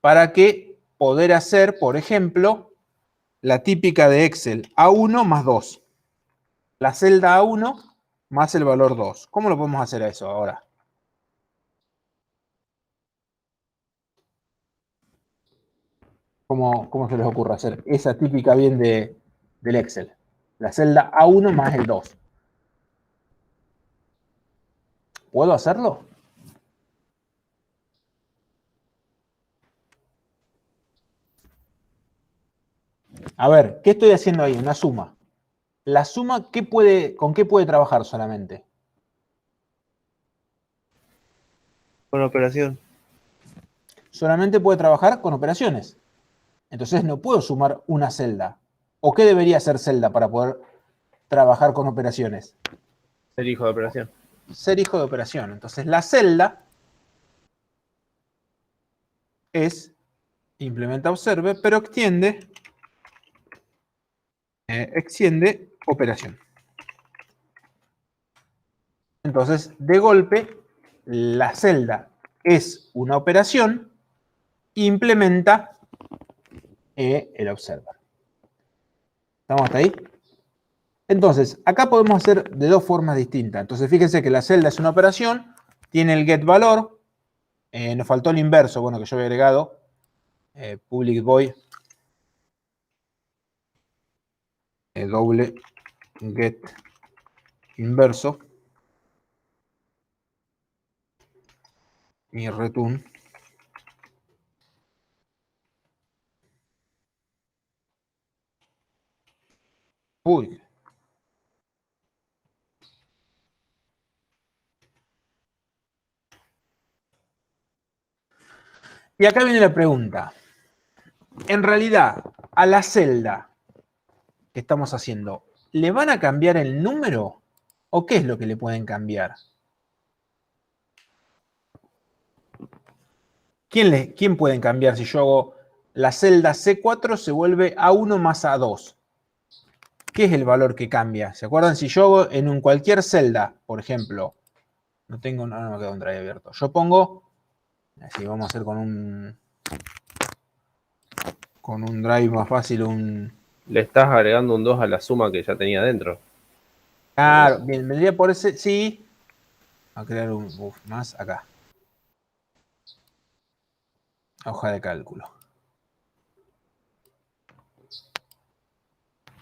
para que poder hacer, por ejemplo, la típica de Excel, A1 más 2? La celda A1 más el valor 2. ¿Cómo lo podemos hacer a eso ahora? ¿Cómo se les ocurre hacer esa típica bien del Excel? La celda A1 más el 2. ¿Puedo hacerlo? A ver, ¿qué estoy haciendo ahí? Una suma. La suma, ¿con qué puede trabajar solamente? Con operación. Solamente puede trabajar con operaciones. Entonces no puedo sumar una celda. ¿O qué debería ser celda para poder trabajar con operaciones? Ser hijo de operación. Ser hijo de operación. Entonces la celda es implementa observe, pero extiende operación. Entonces, de golpe, la celda es una operación, implementa el observer. ¿Estamos hasta ahí? Entonces, acá podemos hacer de dos formas distintas. Entonces, fíjense que la celda es una operación, tiene el get valor, nos faltó el inverso, bueno, que yo había agregado, public void, doble get inverso, y return. Uy. Y acá viene la pregunta. En realidad, a la celda que estamos haciendo, ¿le van a cambiar el número? ¿O qué es lo que le pueden cambiar? ¿Quién pueden cambiar si yo hago la celda C4 se vuelve A1 más A2? ¿Qué es el valor que cambia? ¿Se acuerdan? Si yo hago en cualquier celda, por ejemplo, no me queda un drive abierto. Yo pongo, así vamos a hacer con un drive más fácil, Le estás agregando un 2 a la suma que ya tenía dentro. Claro, bien, vendría por ese, sí. A crear un más acá. Hoja de cálculo.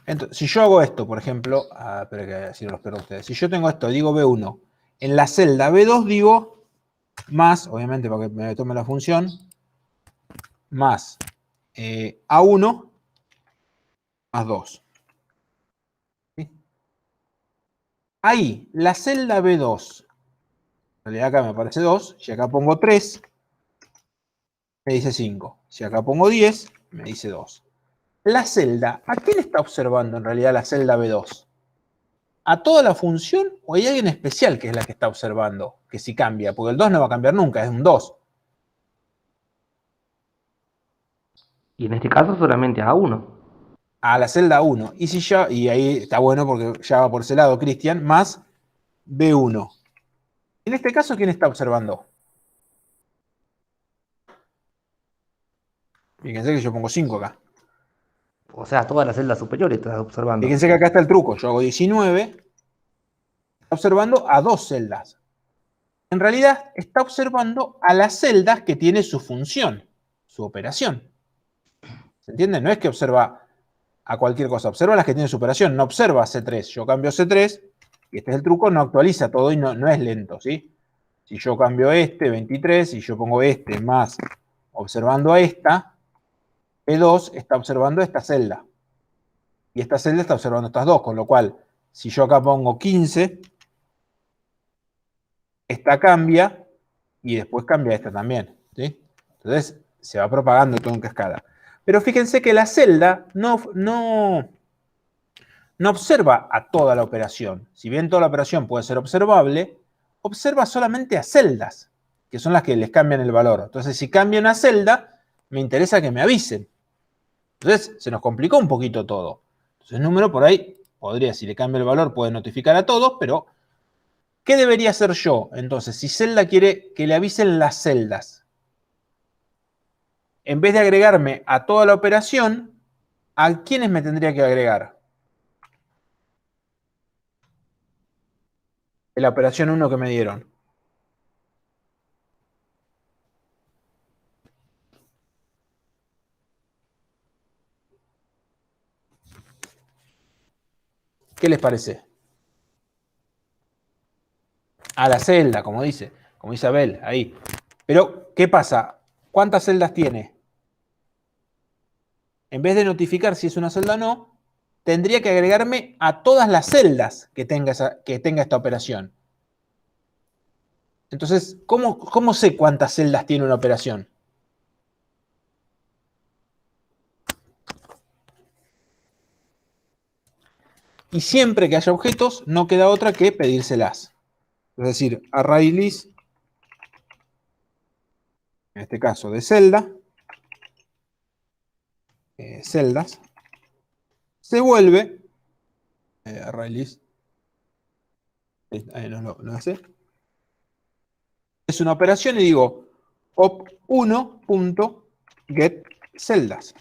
Entonces, si yo hago esto, por ejemplo, espera que así no los pierdo a ustedes. Si yo tengo esto, digo B1, en la celda B2 digo más, obviamente para que me tome la función, más A1 más 2. ¿Sí? Ahí, la celda B2, en realidad acá me aparece 2, si acá pongo 3, me dice 5. Si acá pongo 10, me dice 2. La celda, ¿a quién está observando en realidad la celda B2? a toda la función o hay alguien especial que es la que está observando? Que si cambia, porque el 2 no va a cambiar nunca, es un 2. Y en este caso solamente a uno. A la celda 1. Y si ya, y ahí está bueno porque ya va por ese lado, Cristian, más B1. En este caso, ¿quién está observando? Fíjense que yo pongo 5 acá. O sea, todas las celdas superiores estás observando. Fíjense que acá está el truco. Yo hago 19. Está observando a 2 celdas. En realidad, está observando a las celdas que tiene su función, su operación. ¿Se entiende? No es que observa a cualquier cosa. Observa las que tienen su operación. No observa C3. Yo cambio C3, y este es el truco, no actualiza todo y no es lento, ¿sí? Si yo cambio este, 23, y yo pongo este más observando a esta, P2 está observando esta celda. Y esta celda está observando estas dos, con lo cual, si yo acá pongo 15, esta cambia y después cambia esta también, ¿sí? Entonces, se va propagando todo en cascada. Pero fíjense que la celda no observa a toda la operación. Si bien toda la operación puede ser observable, observa solamente a celdas, que son las que les cambian el valor. Entonces, si cambia una celda, me interesa que me avisen. Entonces, se nos complicó un poquito todo. Entonces, el número por ahí podría, si le cambia el valor, puede notificar a todos, pero ¿qué debería hacer yo? Entonces, si celda quiere que le avisen las celdas, en vez de agregarme a toda la operación, ¿a quiénes me tendría que agregar? En la operación 1 que me dieron. ¿Qué les parece? A la celda, como dice Abel, ahí. Pero, ¿qué pasa? ¿Cuántas celdas tiene? En vez de notificar si es una celda o no, tendría que agregarme a todas las celdas que tenga esta operación. Entonces, ¿cómo sé cuántas celdas tiene una operación? Y siempre que haya objetos, no queda otra que pedírselas. Es decir, ArrayList, en este caso de celda, celdas, se vuelve, ArrayList, ahí no lo hace, es una operación y digo op1.getCeldas,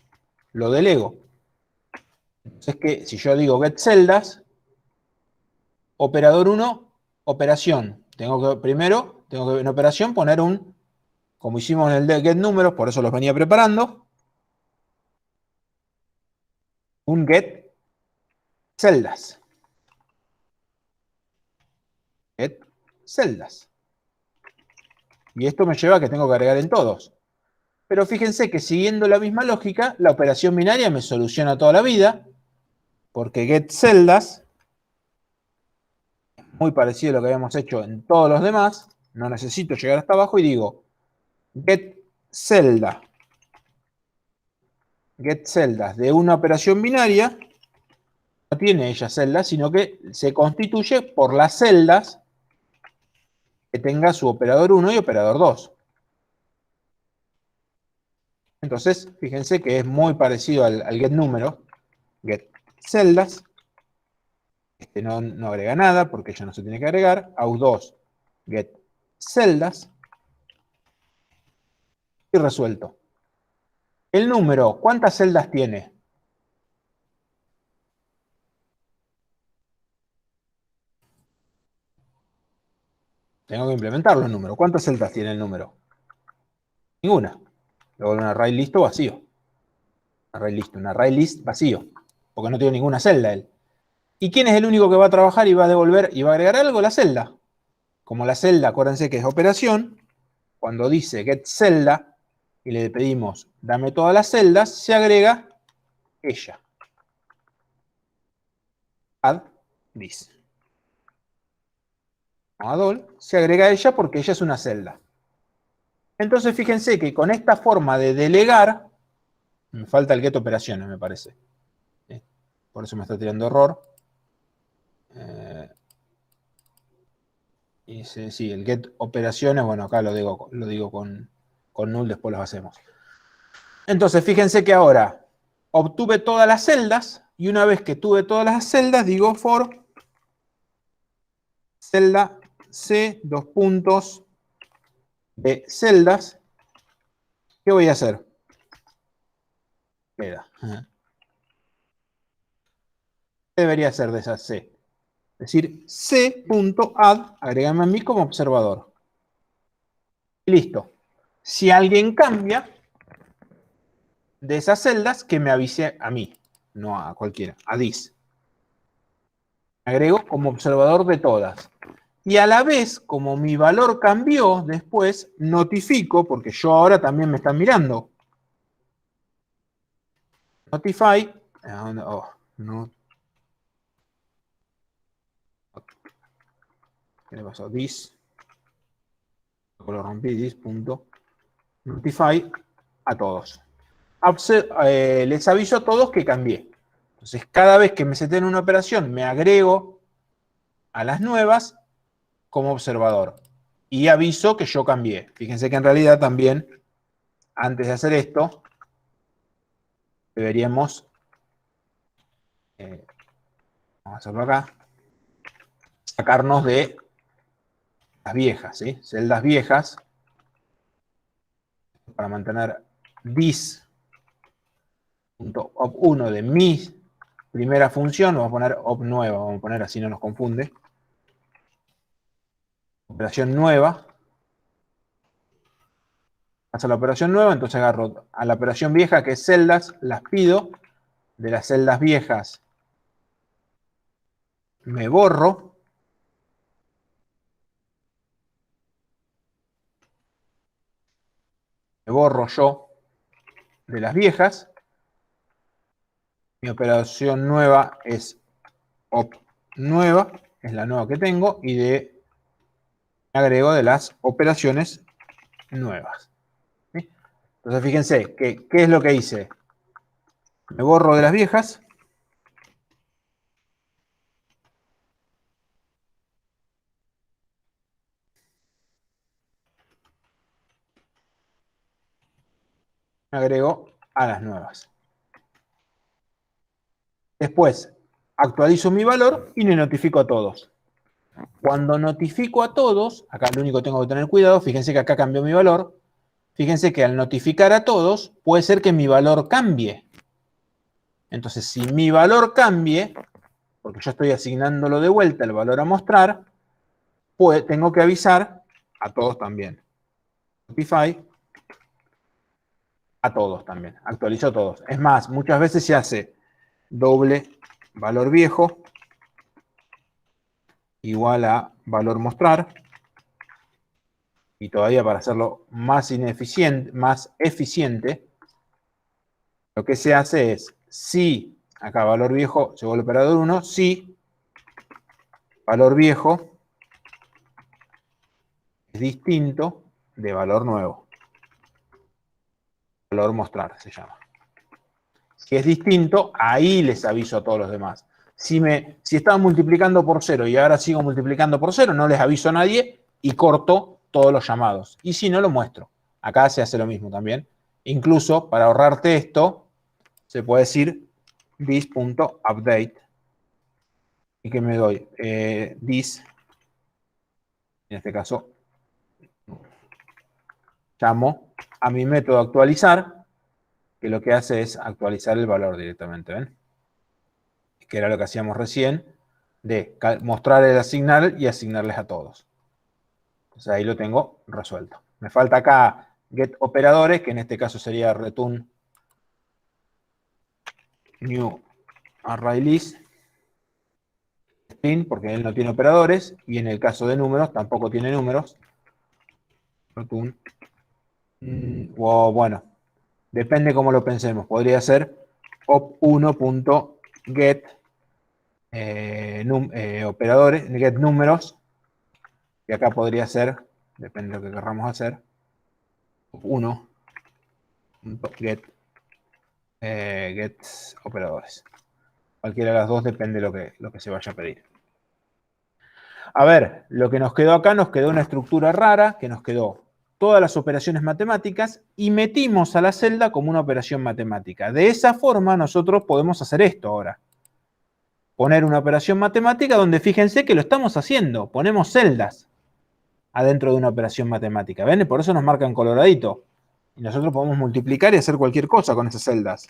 lo delego. Entonces, que si yo digo getCeldas, operador 1, operación. Primero tengo que en operación poner como hicimos en el de getNúmeros, por eso los venía preparando, un getCeldas. GetCeldas. Y esto me lleva a que tengo que agregar en todos. Pero fíjense que siguiendo la misma lógica, la operación binaria me soluciona toda la vida, porque getCeldas, muy parecido a lo que habíamos hecho en todos los demás, no necesito llegar hasta abajo y digo getCelda, getCeldas de una operación binaria, no tiene ella celdas, sino que se constituye por las celdas que tenga su operador 1 y operador 2. Entonces, fíjense que es muy parecido al getNúmero, getCeldas. Este no agrega nada porque ya no se tiene que agregar. AUS2, getCeldas. Y resuelto. El número, ¿cuántas celdas tiene? Tengo que implementarlo el número. ¿Cuántas celdas tiene el número? Ninguna. Luego un ArrayList vacío. Un ArrayList vacío. Porque no tiene ninguna celda él. ¿Y quién es el único que va a trabajar y va a devolver y va a agregar algo? La celda. Como la celda, acuérdense que es operación, cuando dice getCelda y le pedimos dame todas las celdas, se agrega ella. Add this. Add se agrega ella porque ella es una celda. Entonces fíjense que con esta forma de delegar, me falta el getOperaciones, me parece. Por eso me está tirando error. Y sí, el get operaciones, bueno, acá lo digo con null, después los hacemos. Entonces, fíjense que ahora obtuve todas las celdas, y una vez que tuve todas las celdas, digo for celda C, dos puntos de celdas. ¿Qué voy a hacer? Queda. ¿Qué debería hacer de esa C? Es decir, C.add, agregame a mí como observador. Y listo. Si alguien cambia de esas celdas, que me avise a mí, no a cualquiera, a this. Agrego como observador de todas. Y a la vez, como mi valor cambió después, notifico, porque yo ahora también me están mirando. Notify. Oh, no. ¿Qué le pasó? This. Lo rompí, this. Punto. Notify a todos. Les aviso a todos que cambié. Entonces, cada vez que me seten una operación, me agrego a las nuevas como observador. Y aviso que yo cambié. Fíjense que en realidad también, antes de hacer esto, deberíamos, vamos a hacerlo acá, sacarnos de las viejas, ¿sí? Celdas viejas, para mantener this.op1 de mi primera función, vamos a poner op nueva, vamos a poner así no nos confunde. Operación nueva. Hacer la operación nueva, entonces agarro a la operación vieja, que es celdas, las pido. De las celdas viejas me borro. Me borro yo de las viejas. Mi operación nueva es op nueva, es la nueva que tengo, y me agrego de las operaciones nuevas. ¿Sí? Entonces fíjense, ¿qué es lo que hice? Me borro de las viejas. Me agrego a las nuevas. Después actualizo mi valor y le notifico a todos. Cuando notifico a todos, acá lo único que tengo que tener cuidado, fíjense que acá cambió mi valor. Fíjense que al notificar a todos, puede ser que mi valor cambie. Entonces, si mi valor cambie, porque yo estoy asignándolo de vuelta el valor a mostrar, pues tengo que avisar a todos también. Notify a todos también. Actualizo a todos. Es más, muchas veces se hace doble valor viejo igual a valor mostrar. Y todavía para hacerlo más eficiente, lo que se hace es, si, acá valor viejo se vuelve operador 1, si valor viejo es distinto de valor nuevo. Valor mostrar se llama. Si es distinto, ahí les aviso a todos los demás. Si estaba multiplicando por 0 y ahora sigo multiplicando por 0, no les aviso a nadie y corto todos los llamados. Y si no, lo muestro. Acá se hace lo mismo también. Incluso, para ahorrarte esto, se puede decir this.update. ¿Y que me doy? This, en este caso, llamo a mi método actualizar, que lo que hace es actualizar el valor directamente, ¿ven? Que era lo que hacíamos recién, de mostrar el asignar y asignarles a todos. Entonces ahí lo tengo resuelto. Me falta acá get operadores, que en este caso sería return new array list, porque él no tiene operadores, y en el caso de números tampoco tiene números. Return, o bueno, depende cómo lo pensemos. Podría ser op1.get operadores, get números, y acá podría ser, depende de lo que querramos hacer, op1.get get operadores. Cualquiera de las dos depende de lo que se vaya a pedir. A ver, lo que nos quedó acá, nos quedó una estructura rara, que nos quedó todas las operaciones matemáticas y metimos a la celda como una operación matemática. De esa forma nosotros podemos hacer esto ahora. Poner una operación matemática donde fíjense que lo estamos haciendo. Ponemos celdas adentro de una operación matemática. ¿Ven? Por eso nos marca en coloradito. Y nosotros podemos multiplicar y hacer cualquier cosa con esas celdas.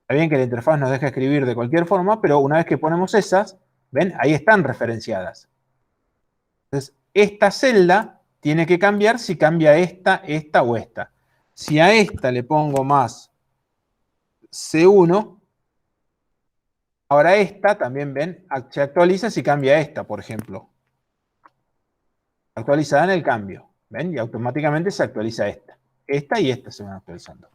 Está bien que la interfaz nos deja escribir de cualquier forma, pero una vez que ponemos esas, ¿ven? Ahí están referenciadas. Entonces, esta celda tiene que cambiar si cambia esta, esta o esta. Si a esta le pongo más C1, ahora esta también, ven, se actualiza si cambia esta, por ejemplo. Actualizada en el cambio, ¿ven? Y automáticamente se actualiza esta. Esta y esta se van actualizando.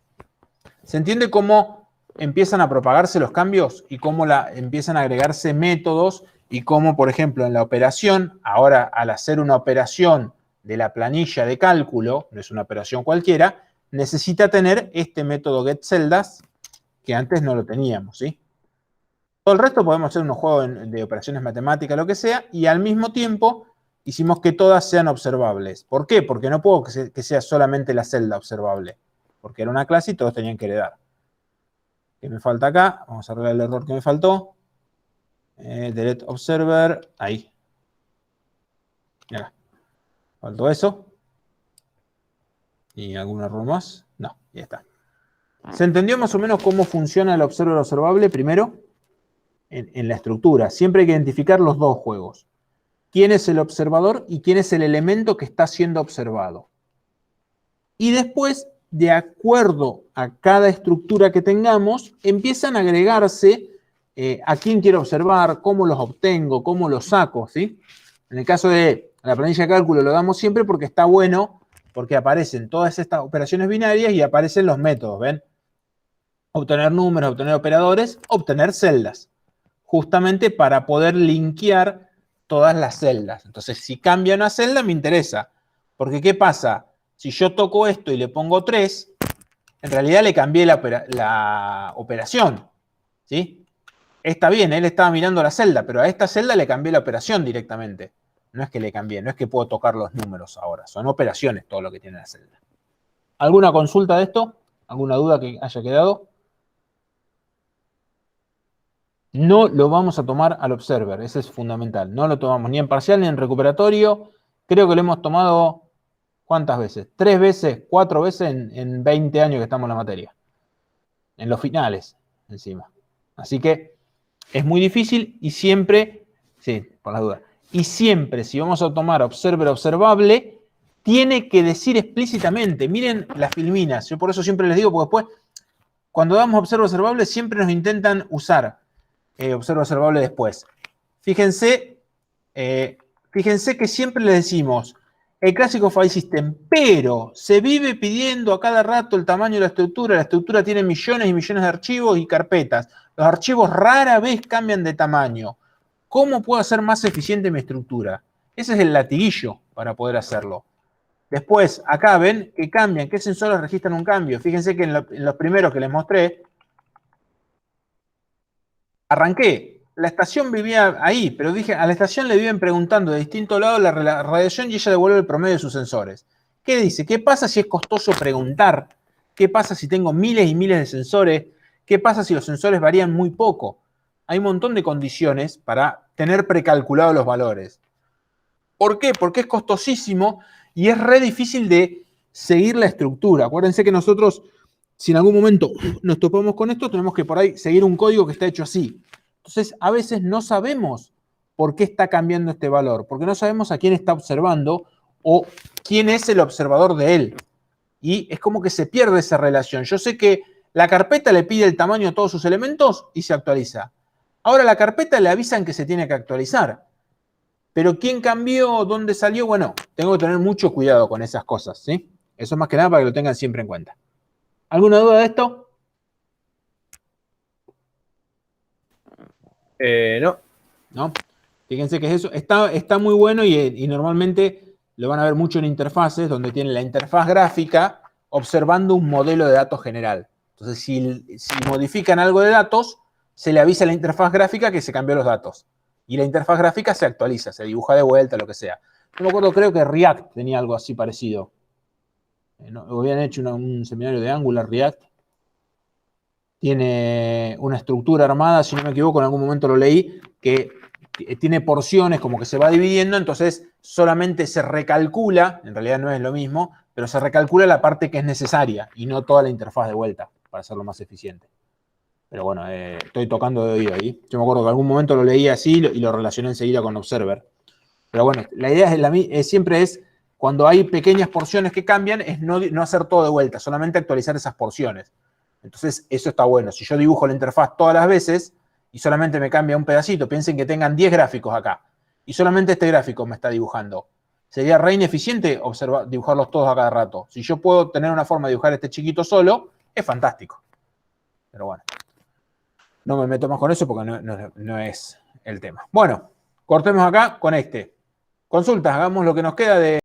¿Se entiende cómo empiezan a propagarse los cambios y cómo empiezan a agregarse métodos y cómo, por ejemplo, en la operación, ahora al hacer una operación de la planilla de cálculo, no es una operación cualquiera, necesita tener este método getCeldas que antes no lo teníamos, ¿sí? Todo el resto podemos hacer unos juegos de operaciones matemáticas, lo que sea, y al mismo tiempo hicimos que todas sean observables. ¿Por qué? Porque no puedo que sea solamente la celda observable, porque era una clase y todos tenían que heredar. ¿Qué me falta acá? Vamos a arreglar el error que me faltó. Delete observer, ahí. Mira, faltó eso. ¿Y algún error más? No, ya está. ¿Se entendió más o menos cómo funciona el observer observable primero? En la estructura. Siempre hay que identificar los dos juegos. ¿Quién es el observador y quién es el elemento que está siendo observado? Y después, de acuerdo a cada estructura que tengamos, empiezan a agregarse a quién quiero observar, cómo los obtengo, cómo los saco, ¿sí? En el caso de la planilla de cálculo lo damos siempre porque está bueno, porque aparecen todas estas operaciones binarias y aparecen los métodos, ¿ven? Obtener números, obtener operadores, obtener celdas, justamente para poder linkear todas las celdas. Entonces, si cambia una celda, me interesa, porque ¿qué pasa? Si yo toco esto y le pongo 3, en realidad le cambié la operación, ¿sí? Está bien, él estaba mirando la celda, pero a esta celda le cambié la operación directamente. No es que le cambié, no es que puedo tocar los números ahora, son operaciones todo lo que tiene la celda. ¿Alguna consulta de esto? ¿Alguna duda que haya quedado? No lo vamos a tomar al observer, ese es fundamental. No lo tomamos ni en parcial ni en recuperatorio. Creo que lo hemos tomado, ¿cuántas veces? 3 veces, 4 veces en 20 años que estamos en la materia. En los finales, encima. Así que es muy difícil y siempre, sí, por las dudas, y siempre si vamos a tomar observer observable, tiene que decir explícitamente, miren las filminas, yo por eso siempre les digo, porque después, cuando damos observer observable, siempre nos intentan usar observer observable después. Fíjense que siempre les decimos, el clásico file system, pero se vive pidiendo a cada rato el tamaño de la estructura tiene millones y millones de archivos y carpetas, los archivos rara vez cambian de tamaño. ¿Cómo puedo hacer más eficiente mi estructura? Ese es el latiguillo para poder hacerlo. Después, acá ven que cambian, qué sensores registran un cambio. Fíjense que en los primeros que les mostré, arranqué. La estación vivía ahí, pero dije, a la estación le viven preguntando de distintos lados la radiación y ella devuelve el promedio de sus sensores. ¿Qué dice? ¿Qué pasa si es costoso preguntar? ¿Qué pasa si tengo miles y miles de sensores? ¿Qué pasa si los sensores varían muy poco? Hay un montón de condiciones para tener precalculados los valores. ¿Por qué? Porque es costosísimo y es re difícil de seguir la estructura. Acuérdense que nosotros, si en algún momento nos topamos con esto, tenemos que por ahí seguir un código que está hecho así. Entonces, a veces no sabemos por qué está cambiando este valor, porque no sabemos a quién está observando o quién es el observador de él. Y es como que se pierde esa relación. Yo sé que la carpeta le pide el tamaño a todos sus elementos y se actualiza. Ahora la carpeta le avisan que se tiene que actualizar. Pero ¿quién cambió? ¿Dónde salió? Bueno, tengo que tener mucho cuidado con esas cosas, ¿sí? Eso es más que nada para que lo tengan siempre en cuenta. ¿Alguna duda de esto? No. ¿No? Fíjense que eso está muy bueno y normalmente lo van a ver mucho en interfaces donde tienen la interfaz gráfica observando un modelo de datos general. Entonces, si modifican algo de datos, se le avisa a la interfaz gráfica que se cambió los datos. Y la interfaz gráfica se actualiza, se dibuja de vuelta, lo que sea. No me acuerdo, creo que React tenía algo así parecido. Habían hecho un seminario de Angular React. Tiene una estructura armada, si no me equivoco, en algún momento lo leí, que tiene porciones como que se va dividiendo, entonces solamente se recalcula, en realidad no es lo mismo, pero se recalcula la parte que es necesaria y no toda la interfaz de vuelta para hacerlo más eficiente. Pero bueno, estoy tocando de oído ahí. Yo me acuerdo que en algún momento lo leí así y lo relacioné enseguida con Observer. Pero bueno, la idea siempre es, cuando hay pequeñas porciones que cambian, es no hacer todo de vuelta, solamente actualizar esas porciones. Entonces, eso está bueno. Si yo dibujo la interfaz todas las veces y solamente me cambia un pedacito, piensen que tengan 10 gráficos acá y solamente este gráfico me está dibujando. Sería re ineficiente dibujarlos todos a cada rato. Si yo puedo tener una forma de dibujar este chiquito solo, es fantástico. Pero bueno, no me meto más con eso porque no es el tema. Bueno, cortemos acá con este. Consultas, hagamos lo que nos queda de...